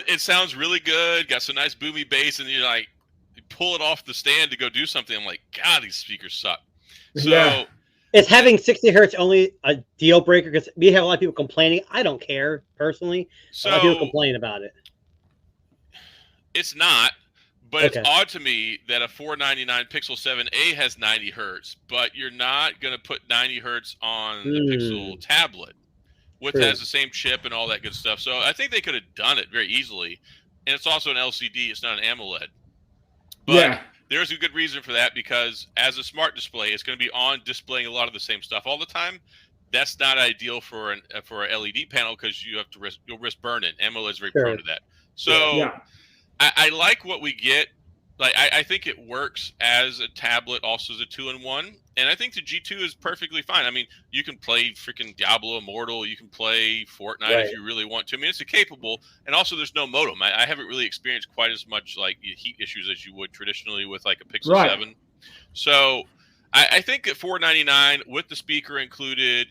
It sounds really good. Got some nice boomy bass, and you're like, you pull it off the stand to go do something. I'm like, God, these speakers suck. So is having 60 hertz only a deal breaker? Because we have a lot of people complaining. I don't care personally. So a lot of people complain about it. It's not, but it's odd to me that a $499 Pixel 7a has 90 hertz, but you're not going to put 90 hertz on the Pixel tablet, which has the same chip and all that good stuff. So I think they could have done it very easily. And it's also an LCD. It's not an AMOLED. But there's a good reason for that, because as a smart display, it's going to be on displaying a lot of the same stuff all the time. That's not ideal for an LED panel, because you'll risk burn-in. AMOLED is very prone to that. So I like what we get. Like I think it works as a tablet, also as a 2-in-1, and I think the G2 is perfectly fine. I mean, you can play freaking Diablo Immortal, you can play Fortnite if you really want to. I mean, it's capable, and also there's no modem. I haven't really experienced quite as much like heat issues as you would traditionally with like a Pixel 7. So I think at $499 with the speaker included,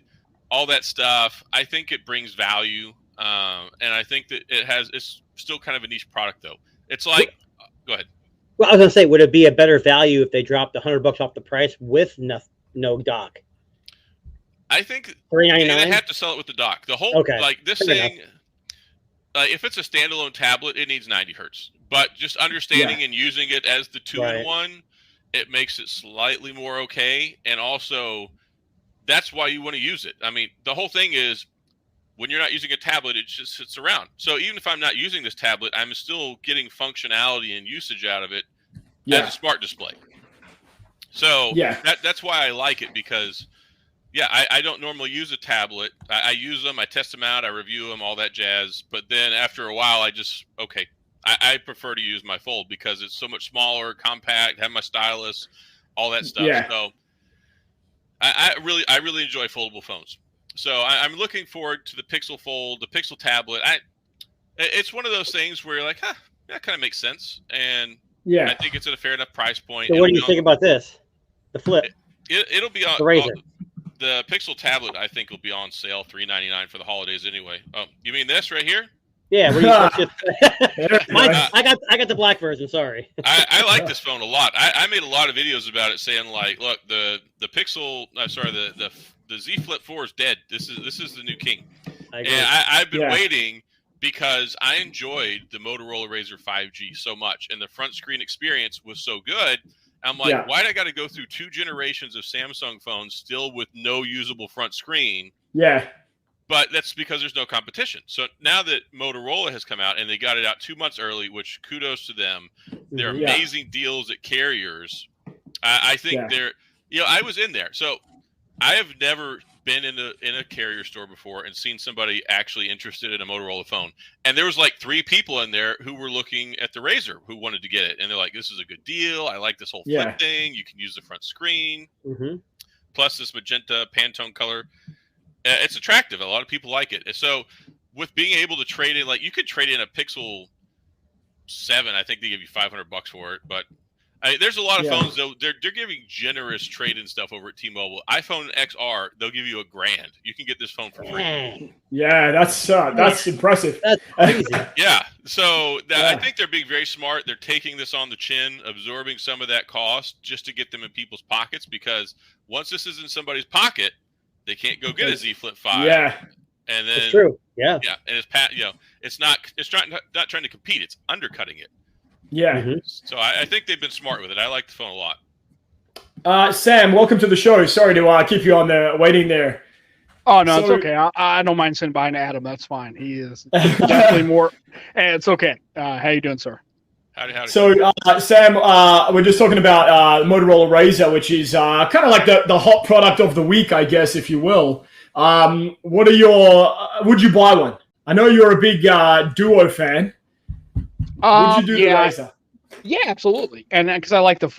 all that stuff, I think it brings value, and I think that it's still kind of a niche product though. It's like, go ahead. Well, I was gonna say, would it be a better value if they dropped $100 off the price with no dock? I think $399. they have to sell it with the dock. The whole like this thing, if it's a standalone tablet, it needs 90 hertz. But just understanding and using it as the 2-in-1, it makes it slightly more okay. And also, that's why you want to use it. I mean, the whole thing is, when you're not using a tablet, it just sits around. So even if I'm not using this tablet, I'm still getting functionality and usage out of it as a smart display. So that's why I like it, because, I don't normally use a tablet. I use them, I test them out, I review them, all that jazz. But then after a while, I prefer to use my Fold, because it's so much smaller, compact, have my stylus, all that stuff. So I really enjoy foldable phones. So I'm looking forward to the Pixel Fold, the Pixel tablet. It's one of those things where you're like, that kind of makes sense. And I think it's at a fair enough price point. So what do you think about this? The Flip? It'll be on the Razr. The Pixel tablet, I think, will be on sale $399 for the holidays anyway. Oh, you mean this right here? Yeah. I got the black version. Sorry. I like this phone a lot. I made a lot of videos about it, saying like, look, the Pixel. The Z Flip 4 is dead. This is the new king. And I've been waiting, because I enjoyed the Motorola Razr 5G so much, and the front screen experience was so good. I'm like, why did I got to go through 2 generations of Samsung phones still with no usable front screen? Yeah. But that's because there's no competition. So now that Motorola has come out, and they got it out 2 months early, which kudos to them. They're amazing deals at carriers. I think they're, I was in there. So I have never been in a carrier store before and seen somebody actually interested in a Motorola phone. And there was like 3 people in there who were looking at the Razr who wanted to get it. And they're like, this is a good deal. I like this whole flip thing. You can use the front screen. Plus this magenta Pantone color. It's attractive. A lot of people like it. So with being able to trade in, like you could trade in a Pixel 7. I think they give you $500 for it. But there's a lot of phones though. They're giving generous trade-in stuff over at T-Mobile. iPhone XR, they'll give you $1,000. You can get this phone for free. Yeah, that's impressive. That's crazy. So I think they're being very smart. They're taking this on the chin, absorbing some of that cost just to get them in people's pockets. Because once this is in somebody's pocket, they can't go get a Z Flip 5. Yeah, it's and then true. And it's not trying to compete. It's undercutting it. Yeah. So I think they've been smart with it. I like the phone a lot. Sam, welcome to the show. Sorry to keep you on the waiting there. Oh, no, it's okay. I don't mind sitting behind Adam. That's fine. He is definitely more. It's okay. How you doing, sir? Howdy. So, Sam, we're just talking about Motorola Razr, which is kind of like the hot product of the week, I guess, if you will. What are your? Would you buy one? I know you're a big Duo fan. Would you do the Razr? Yeah, absolutely. And because I like the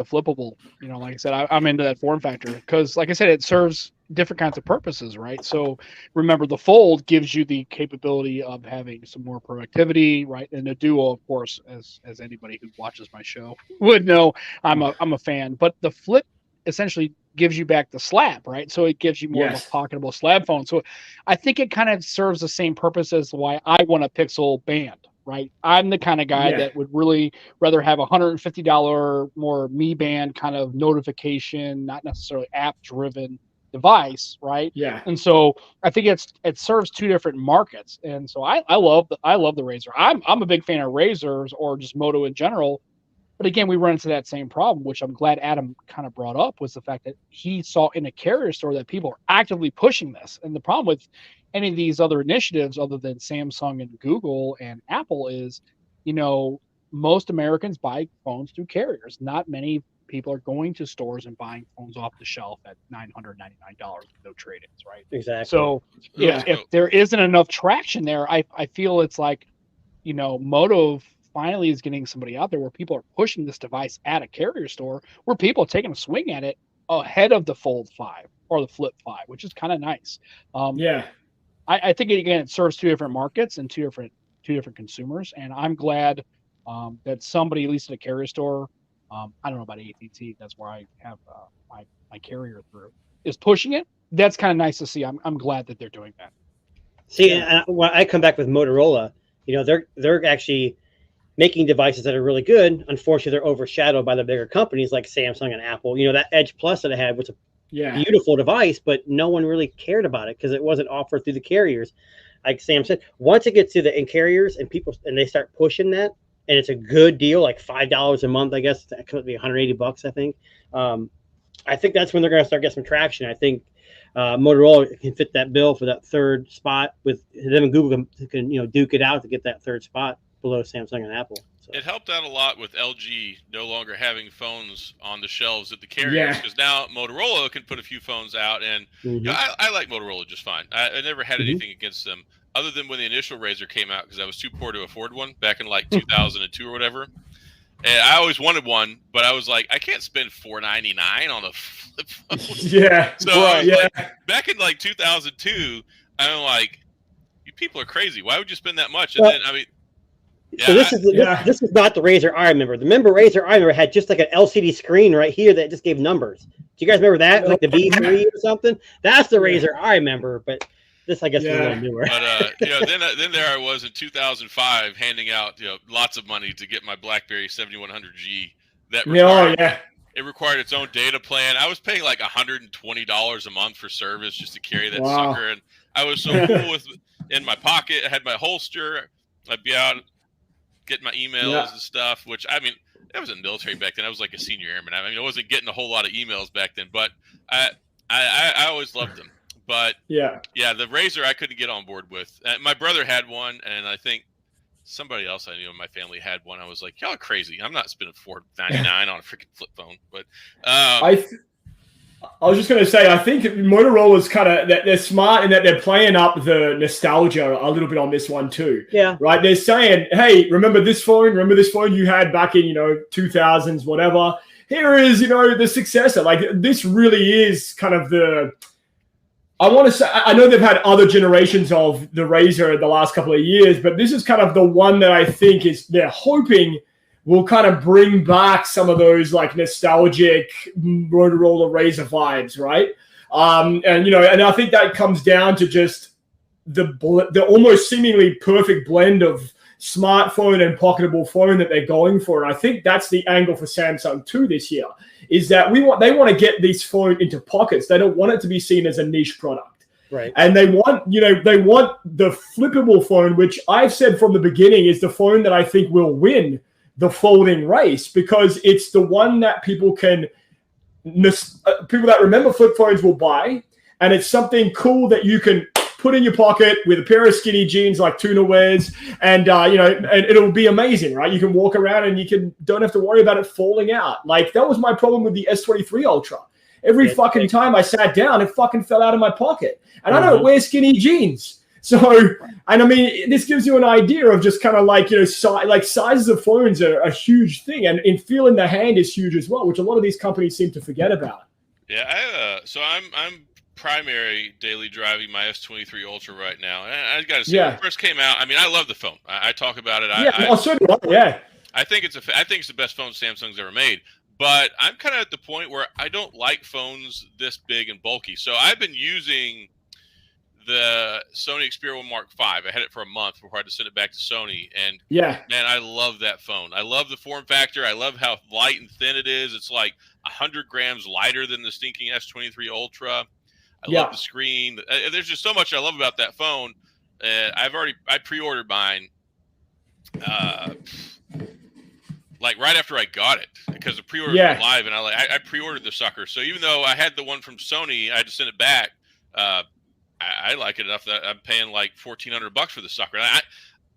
flippable, like I said, I'm into that form factor because, like I said, it serves different kinds of purposes, right? So remember, the Fold gives you the capability of having some more productivity, right? And the Duo, of course, as anybody who watches my show would know, I'm a fan. But the Flip essentially gives you back the slab, right? So it gives you more of a pocketable slab phone. So I think it kind of serves the same purpose as why I want a Pixel Band. Right. I'm the kind of guy that would really rather have $150 more Mi Band kind of notification, not necessarily app driven device. Right. Yeah. And so I think it serves two different markets. And so I love the Razr. I'm a big fan of Razrs or just Moto in general. But again, we run into that same problem, which I'm glad Adam kind of brought up, was the fact that he saw in a carrier store that people are actively pushing this. And the problem with any of these other initiatives other than Samsung and Google and Apple is, most Americans buy phones through carriers. Not many people are going to stores and buying phones off the shelf at $999 with no trade-ins, right? Exactly. So if there isn't enough traction there, I feel it's like, Moto finally is getting somebody out there where people are pushing this device at a carrier store where people are taking a swing at it ahead of the Fold 5 or the Flip 5, which is kind of nice. I think it serves two different markets and two different consumers, and I'm glad that somebody, at least at a carrier store, I don't know about AT&T, that's where I have my carrier through, is pushing it. That's kind of nice to see. I'm glad that they're doing that. See, when I come back with Motorola, they're actually making devices that are really good. Unfortunately, they're overshadowed by the bigger companies like Samsung and Apple. That Edge Plus that I had was a beautiful device, but no one really cared about it because it wasn't offered through the carriers. Like Sam said, once it gets to the carriers and they start pushing that, and it's a good deal, like $5 a month, I guess that could be $180, I think. I think that's when they're going to start getting some traction. I think Motorola can fit that bill for that third spot with them, and Google can duke it out to get that third spot below Samsung and Apple. So. It helped out a lot with LG no longer having phones on the shelves at the carriers because now Motorola can put a few phones out, and I like Motorola just fine. I never had anything against them other than when the initial Razr came out because I was too poor to afford one back in like 2002 or whatever. And I always wanted one, but I was like, I can't spend $499 on a flip phone. So back in like 2002, I'm like, you people are crazy. Why would you spend that much? And then so this is not the Razr I remember. The Razr I remember had just like an LCD screen right here that just gave numbers. Do you guys remember that? Like the V3 or something? That's the Razr I remember, but this I guess is a little newer. But then there I was in 2005 handing out lots of money to get my BlackBerry 7100G. That it required its own data plan. I was paying like $120 a month for service just to carry that sucker, and I was so cool with in my pocket. I had my holster. I'd be out getting my emails and stuff, which I was in the military back then. I was like a senior airman. I wasn't getting a whole lot of emails back then, but I always loved them. But the Razr I couldn't get on board with. My brother had one, and I think somebody else I knew in my family had one. I was like, y'all are crazy. I'm not spending $499 on a freaking flip phone. But I was just going to say, I think Motorola's kind of, they're smart in that they're playing up the nostalgia a little bit on this one too. Yeah. Right? They're saying, hey, remember this phone you had back in, 2000s, whatever. Here is, the successor. Like, this really is kind of I want to say, I know they've had other generations of the Razr the last couple of years, but this is kind of the one that I think they're hoping will kind of bring back some of those like nostalgic Motorola Razr vibes, right? And I think that comes down to just the almost seemingly perfect blend of smartphone and pocketable phone that they're going for. And I think that's the angle for Samsung too this year, is that they want to get these phones into pockets. They don't want it to be seen as a niche product. Right. And they want the flippable phone, which I've said from the beginning is the phone that I think will win the folding race, because it's the one that people that remember flip phones will buy, and it's something cool that you can put in your pocket with a pair of skinny jeans like Tuna wears, and and it'll be amazing, right? You can walk around and don't have to worry about it falling out. Like that was my problem with the S23 Ultra. Every fucking time I sat down, it fucking fell out of my pocket. And I don't wear skinny jeans. So, and I mean, this gives you an idea of just kind of like, sizes of phones are a huge thing. And in feeling the hand is huge as well, which a lot of these companies seem to forget about. Yeah, so I'm primary daily driving my S23 Ultra right now. And I got to say, when it first came out, I mean, I love the phone. I talk about it. I think it's the best phone Samsung's ever made. But I'm kind of at the point where I don't like phones this big and bulky. So I've been using the Sony Xperia 1 Mark V. I had it for a month before I had to send it back to Sony. And man, I love that phone. I love the form factor. I love how light and thin it is. It's like 100 grams lighter than the stinking S23 Ultra. I love the screen. There's just so much I love about that phone. I pre-ordered mine. Like right after I got it, because the pre-order was live, and I pre-ordered the sucker. So even though I had the one from Sony, I had to send it back. I like it enough that I'm paying like $1,400 for the sucker.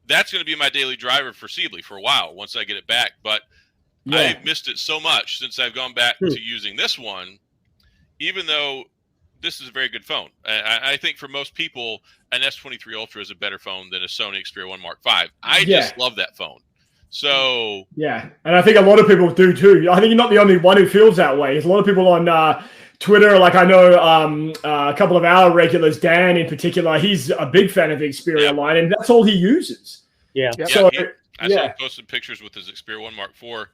That's going to be my daily driver foreseeably for a while once I get it back. But I've missed it so much since I've gone back to using this one, even though this is a very good phone. I think for most people, an S23 Ultra is a better phone than a Sony Xperia 1 Mark V. I just love that phone. So and I think a lot of people do too. I think you're not the only one who feels that way. There's a lot of people on Twitter, like I know a couple of our regulars, Dan in particular, he's a big fan of the Xperia line, and that's all he uses. I saw him posting pictures with his Xperia 1 Mark IV.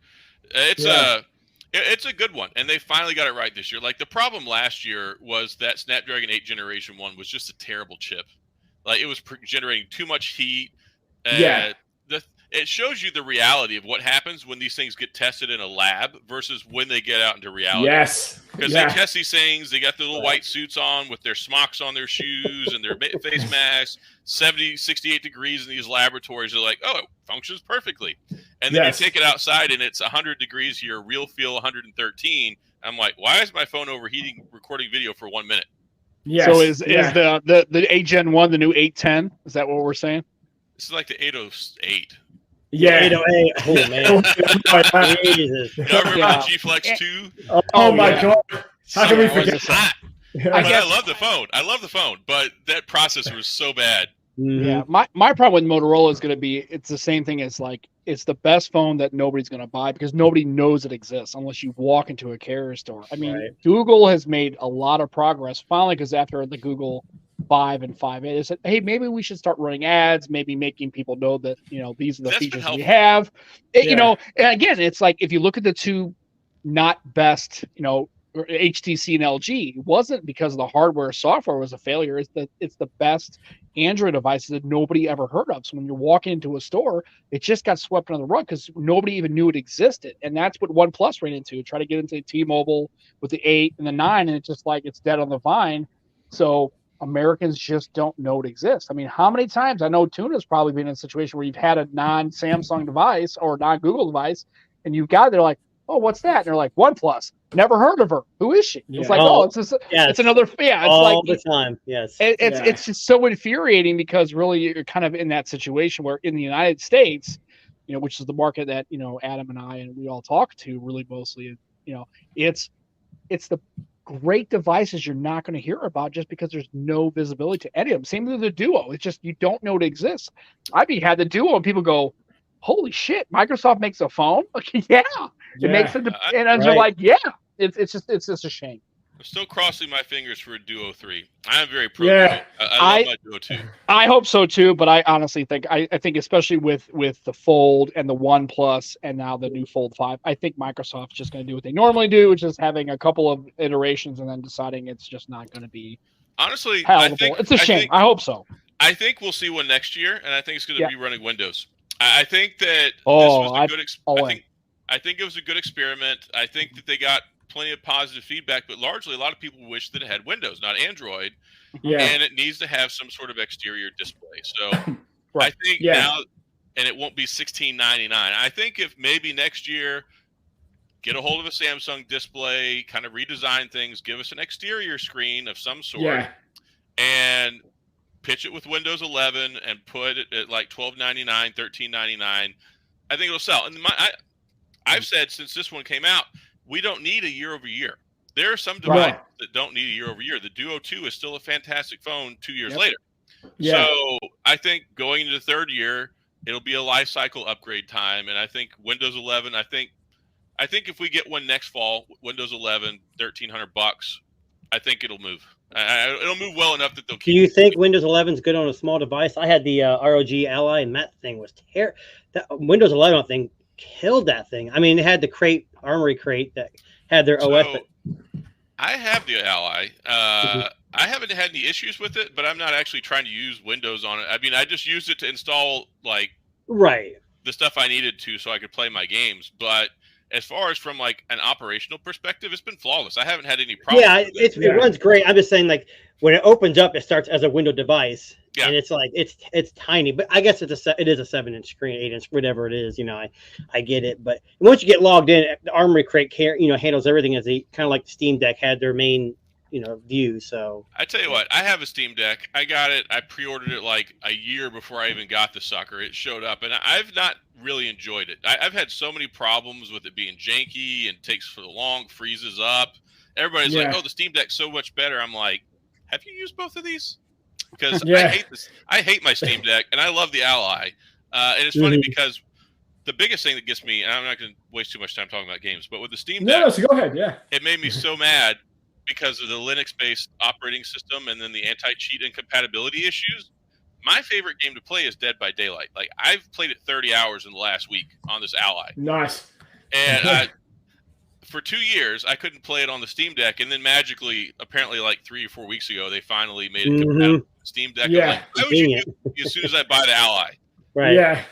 It's a good one, and they finally got it right this year. Like the problem last year was that Snapdragon 8 Generation 1 was just a terrible chip. Like it was generating too much heat. It shows you the reality of what happens when these things get tested in a lab versus when they get out into reality. Because they test these things, they got the little white suits on with their smocks on their shoes and their face masks, 70, 68 degrees in these laboratories. They're like, oh, it functions perfectly. And then you take it outside and it's 100 degrees here, real feel 113. I'm like, why is my phone overheating recording video for 1 minute? So is the 8 Gen 1 the new 810? Is that what we're saying? This is like the 808. 808. Oh man. Jesus. You remember the G Flex 2? Oh my God. How can we forget that? I love the phone. I love the phone, but that processor was so bad. Yeah, my problem with Motorola is going to be it's the same thing as like it's the best phone that nobody's going to buy because nobody knows it exists unless you walk into a carrier store. I mean, Google has made a lot of progress finally because after the Google 5 and 5A, they said, hey, maybe we should start running ads, maybe making people know that, these are the features we have. And again, it's like if you look at the two not best, HTC and LG, it wasn't because the hardware or software was a failure. It's the best Android devices that nobody ever heard of. So when you're walking into a store, it just got swept under the rug because nobody even knew it existed. And that's what OnePlus ran into. Try to get into T-Mobile with the 8 and the 9, and it's just like it's dead on the vine. So Americans just don't know it exists. I mean, how many times I know Tuna's probably been in a situation where you've had a non-Samsung device or non-Google device, and you've got it, they're like, oh, what's that? And they're like, OnePlus. Never heard of her. Who is she? It's like, it's another. Yeah, it's all the time. Yes, it's just so infuriating because really you're kind of in that situation where in the United States, which is the market that Adam and I and we all talk to really mostly, it's the great devices you're not going to hear about just because there's no visibility to any of them. Same with the Duo. It's just you don't know it exists. I've had the Duo and people go, holy shit, Microsoft makes a phone? It makes it, and they're like, it's just a shame. I'm still crossing my fingers for a Duo 3. I'm very pro. I love my Duo 2. I hope so too, but I honestly think I think especially with the Fold and the OnePlus and now the new Fold 5, I think Microsoft's just going to do what they normally do, which is having a couple of iterations and then deciding it's just not going to be honestly palatable. It's a shame. I hope so. I think we'll see one next year, and I think it's going to be running Windows. I think that this was a good I think it was a good experiment. I think that they got plenty of positive feedback, but largely a lot of people wish that it had Windows, not Android. And it needs to have some sort of exterior display. So I think now, and it won't be $16.99. I think if maybe next year, get a hold of a Samsung display, kind of redesign things, give us an exterior screen of some sort, and pitch it with Windows 11 and put it at like $12.99, $13.99. I think it'll sell. And I've said since this one came out, we don't need a year over year. There are some devices that don't need a year over year. The Duo 2 is still a fantastic phone 2 years later. Yeah. So I think going into the third year, it'll be a life cycle upgrade time. And I think Windows 11, I think if we get one next fall, Windows 11, $1,300, I think it'll move. It'll move well enough that they'll keep. Do you think Windows 11 is good on a small device? I had the ROG Ally, and that thing was terrible. That Windows 11 thing killed that thing. I mean, it had the Armory crate that had their OS. But... I have the Ally. I haven't had any issues with it, but I'm not actually trying to use Windows on it. I mean, I just used it to install like the stuff I needed to so I could play my games. But as far as from like an operational perspective, it's been flawless. I haven't had any problems. Yeah, it runs great. I'm just saying, like when it opens up, it starts as a window device, and it's like it's tiny. But I guess it is a 7-inch screen, 8-inch, whatever it is. You know, I get it. But once you get logged in, the Armory crate handles everything as kind of like the Steam Deck had their main view. So I tell you what, I have a Steam Deck. I got it. I pre-ordered it like a year before I even got the sucker. It showed up, and I've not really enjoyed it. I've had so many problems with it being janky and takes for long, freezes up. Everybody's like, "Oh, the Steam Deck's so much better." I'm like, "Have you used both of these?" Because I hate this. I hate my Steam Deck, and I love the Ally. And it's funny because the biggest thing that gets me, and I'm not going to waste too much time talking about games, but with the Steam Deck, so go ahead. Yeah, it made me so mad. Because of the Linux-based operating system and then the anti-cheat incompatibility issues, my favorite game to play is Dead by Daylight. Like I've played it 30 hours in the last week on this Ally. Nice. And for 2 years, I couldn't play it on the Steam Deck, and then magically, apparently, like 3 or 4 weeks ago, they finally made it compatible with the Steam Deck. Yeah. I'm like, why would you do it as soon as I buy the Ally? Right. Yeah.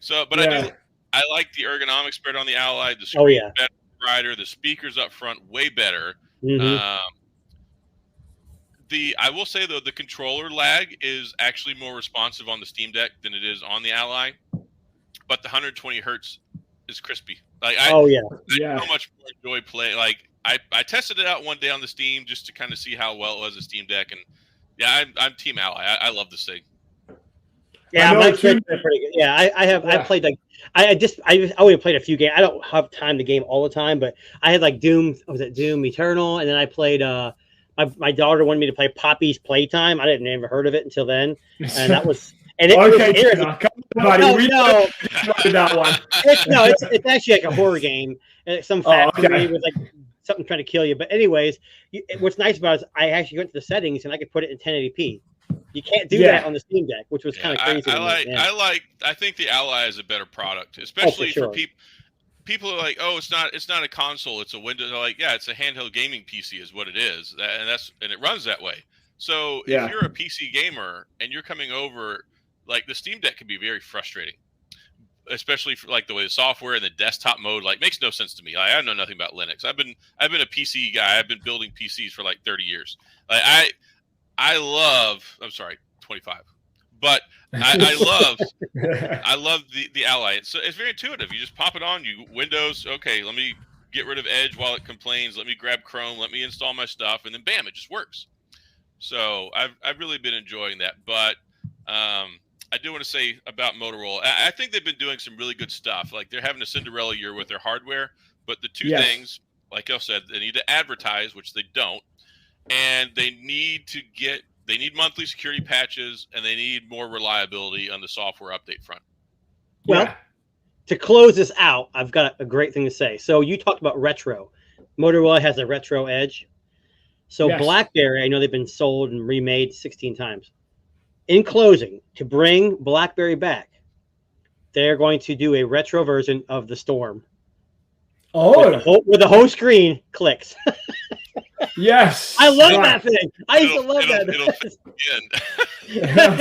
So, but I like the ergonomics better on the Ally. The screen better, brighter. The speakers up front way better. I will say though, the controller lag is actually more responsive on the Steam Deck than it is on the Ally, but the 120 hertz is crispy. Like I so much more enjoy play. Like I tested it out one day on the Steam just to kind of see how well it was a Steam Deck, and I'm Team Ally. I love this thing. Yeah, my kids are pretty good. Yeah, I played like I only played a few games. I don't have time to game all the time, but I had like Doom Eternal, and then I played my daughter wanted me to play Poppy's Playtime. I didn't ever heard of it until then, and that was and it was that one. It's actually like a horror game. Some factory with like something trying to kill you. But anyways, what's nice about it is I actually went to the settings and I could put it in 1080p. You can't do that on the Steam Deck, which was kind of crazy. I think the Ally is a better product, especially for people. People are like, "Oh, it's not a console; it's a Windows." They're like, "Yeah, it's a handheld gaming PC, is what it is, and it runs that way." So if you're a PC gamer and you're coming over, like the Steam Deck can be very frustrating, especially for like the way the software and the desktop mode makes no sense to me. I know nothing about Linux. I've been a PC guy. I've been building PCs for like 30 years. I love. I'm sorry, 25. But I love the Ally. It's very intuitive. You just pop it on. You Windows. Okay, let me get rid of Edge while it complains. Let me grab Chrome. Let me install my stuff, and then bam, it just works. So I've really been enjoying that. But I do want to say about Motorola. I think they've been doing some really good stuff. Like they're having a Cinderella year with their hardware. But the two things, like I said, they need to advertise, which they don't, and they need monthly security patches, and they need more reliability on the software update front. Well, to close this out, I've got a great thing to say. So you talked about retro. Motorola has a retro edge. So BlackBerry, I know they've been sold and remade 16 times. In closing, to bring BlackBerry back, they're going to do a retro version of the Storm. Oh, with the whole screen clicks. Yes, I love that thing. I used to love that. It'll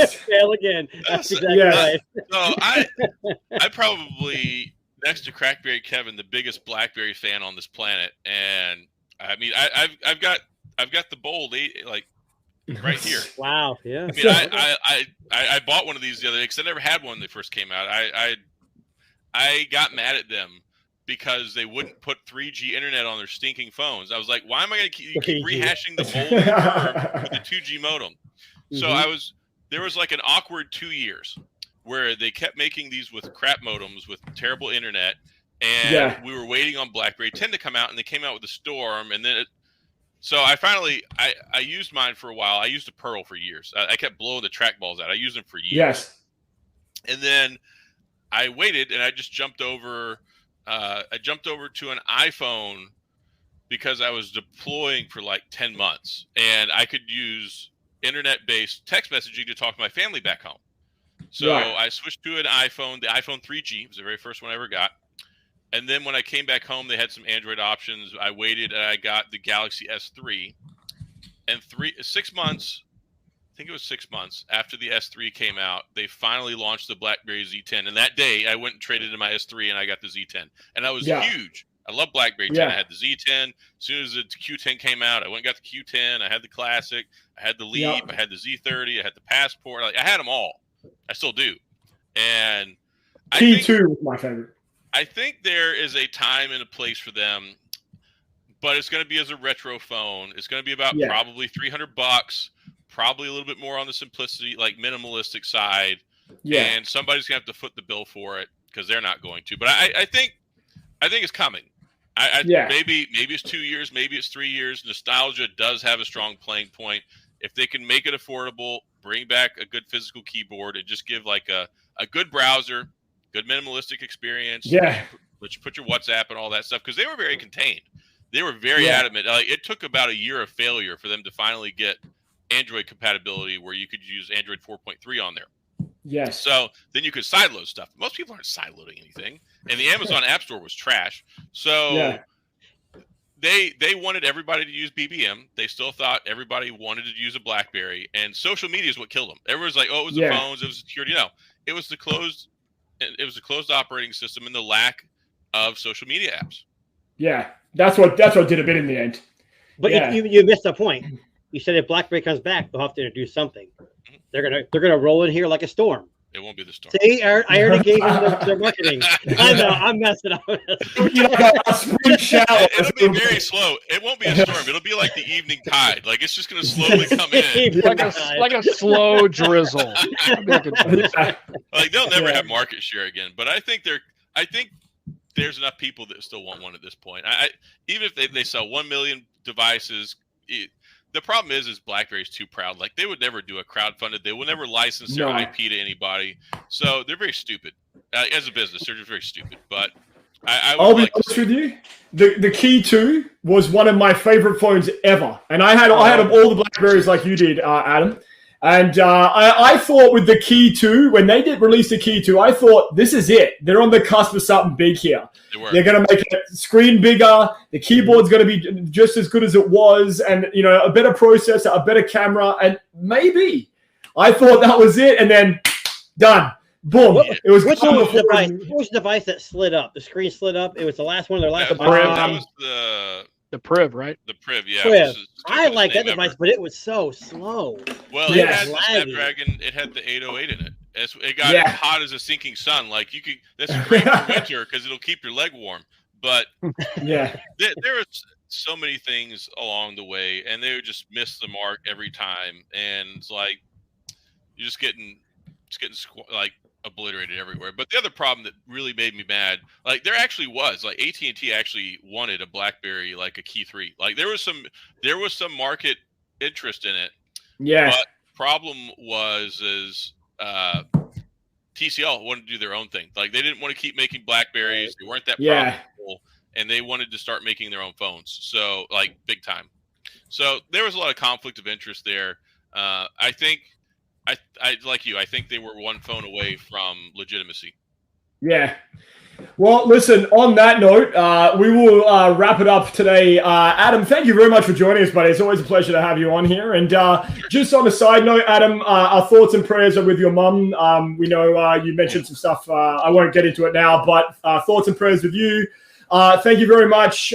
fail again. That's exactly right. So I probably, next to Crackberry Kevin, the biggest BlackBerry fan on this planet, and I mean I've got the Bold 8 right here. Wow. Yeah. I mean I bought one of these the other day because I never had one when they first came out. I got mad at them because they wouldn't put 3G internet on their stinking phones. I was like, why am I going to keep rehashing the Bold with the 2G modem? So I was there was like an awkward 2 years where they kept making these with crap modems with terrible internet, and we were waiting on BlackBerry 10 to come out, and they came out with the Storm, and then so I finally I used mine for a while. I used a Pearl for years. I kept blowing the trackballs out. I used them for years. Yes. And then I waited, and I just jumped over. I jumped over to an iPhone because I was deploying for like 10 months, and I could use internet-based text messaging to talk to my family back home. So I switched to an iPhone, the iPhone 3G. It was the very first one I ever got. And then when I came back home, they had some Android options. I waited, and I got the Galaxy S3. And 6 months, I think it was 6 months after the S3 came out, they finally launched the BlackBerry Z10. And that day, I went and traded in my S3, and I got the Z10. And that was huge. I love BlackBerry 10. I had the Z10. As soon as the Q10 came out, I went and got the Q10. I had the Classic. I had the Leap. I had the Z30. I had the Passport. I had them all. I still do. And T2 was my favorite. I think there is a time and a place for them, but it's going to be as a retro phone. It's going to be about probably $300, probably a little bit more on the simplicity, like minimalistic side. Yeah. And somebody's going to have to foot the bill for it because they're not going to. But I think it's coming. Maybe it's 2 years, maybe it's 3 years. Nostalgia does have a strong playing point. If they can make it affordable, bring back a good physical keyboard, and just give like a good browser, good minimalistic experience. Yeah. Let you put your WhatsApp and all that stuff, because they were very contained. They were very adamant. It took about a year of failure for them to finally get Android compatibility where you could use Android 4.3 on there. Yes. So then you could sideload stuff. Most people aren't sideloading anything. And the Amazon App Store was trash. So they wanted everybody to use BBM. They still thought everybody wanted to use a BlackBerry. And social media is what killed them. Everyone's like, oh, it was the phones, it was security. No, it was the closed operating system and the lack of social media apps. Yeah, that's what did a bit in the end. But you missed the point. You said if BlackBerry comes back, they'll have to introduce something. They're gonna roll in here like a storm. It won't be the storm. See, I already gave them their marketing. I know, I'm messing up. A spring shower. It'll be very slow. It won't be a storm. It'll be like the evening tide. Like it's just gonna slowly come in. like a slow drizzle. Like they'll never have market share again. But I think there's enough people that still want one at this point. Even if they sell 1 million devices. The problem is BlackBerry's too proud. Like they would never do a crowdfunded. They will never license their IP to anybody. So they're very stupid as a business. They're just very stupid. But I'll be honest with you. The Key 2 was one of my favorite phones ever, and I had all the BlackBerries like you did, Adam. And I thought with the Key 2, when they did release the Key 2, I thought this is it. They're on the cusp of something big here. They're going to make the screen bigger. The keyboard's going to be just as good as it was, and a better processor, a better camera, and maybe I thought that was it. And then done, boom. It was. Which one was the device? What was the device that slid up? The screen slid up. It was the last one of their last. That was the Priv, right? The Priv, yeah. Priv. I like that device, but it was so slow. Well, it had the Snapdragon. It had the 808 in it. It got hot as a sinking sun. Like you could. That's great for winter because it'll keep your leg warm. But there were so many things along the way, and they would just miss the mark every time. And it's like you're just getting like obliterated everywhere. But the other problem that really made me mad, like there actually was like AT&T actually wanted a BlackBerry, like a Key 3. Like there was some market interest in it. Yeah. But problem was TCL wanted to do their own thing. Like they didn't want to keep making BlackBerries. They weren't that profitable, and they wanted to start making their own phones. So like big time. So there was a lot of conflict of interest there. I think I like you. I think they were one phone away from legitimacy. Yeah. Well, listen, on that note, we will wrap it up today. Adam, thank you very much for joining us, buddy. It's always a pleasure to have you on here. And just on a side note, Adam, our thoughts and prayers are with your mum. We know you mentioned some stuff. I won't get into it now, but thoughts and prayers with you. Thank you very much.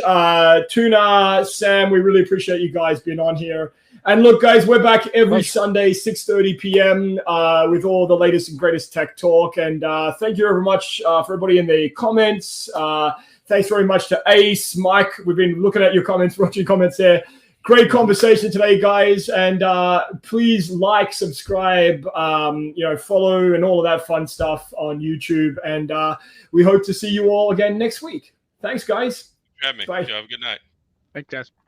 Tuna, Sam, we really appreciate you guys being on here. And look, guys, we're back every Sunday, 6:30 p.m. With all the latest and greatest tech talk. And thank you very much for everybody in the comments. Thanks very much to Ace, Mike. We've been looking at your comments, watching comments there. Great conversation today, guys. And please like, subscribe, follow and all of that fun stuff on YouTube. And we hope to see you all again next week. Thanks, guys. Have me. Bye. Have a good night. Thanks, guys.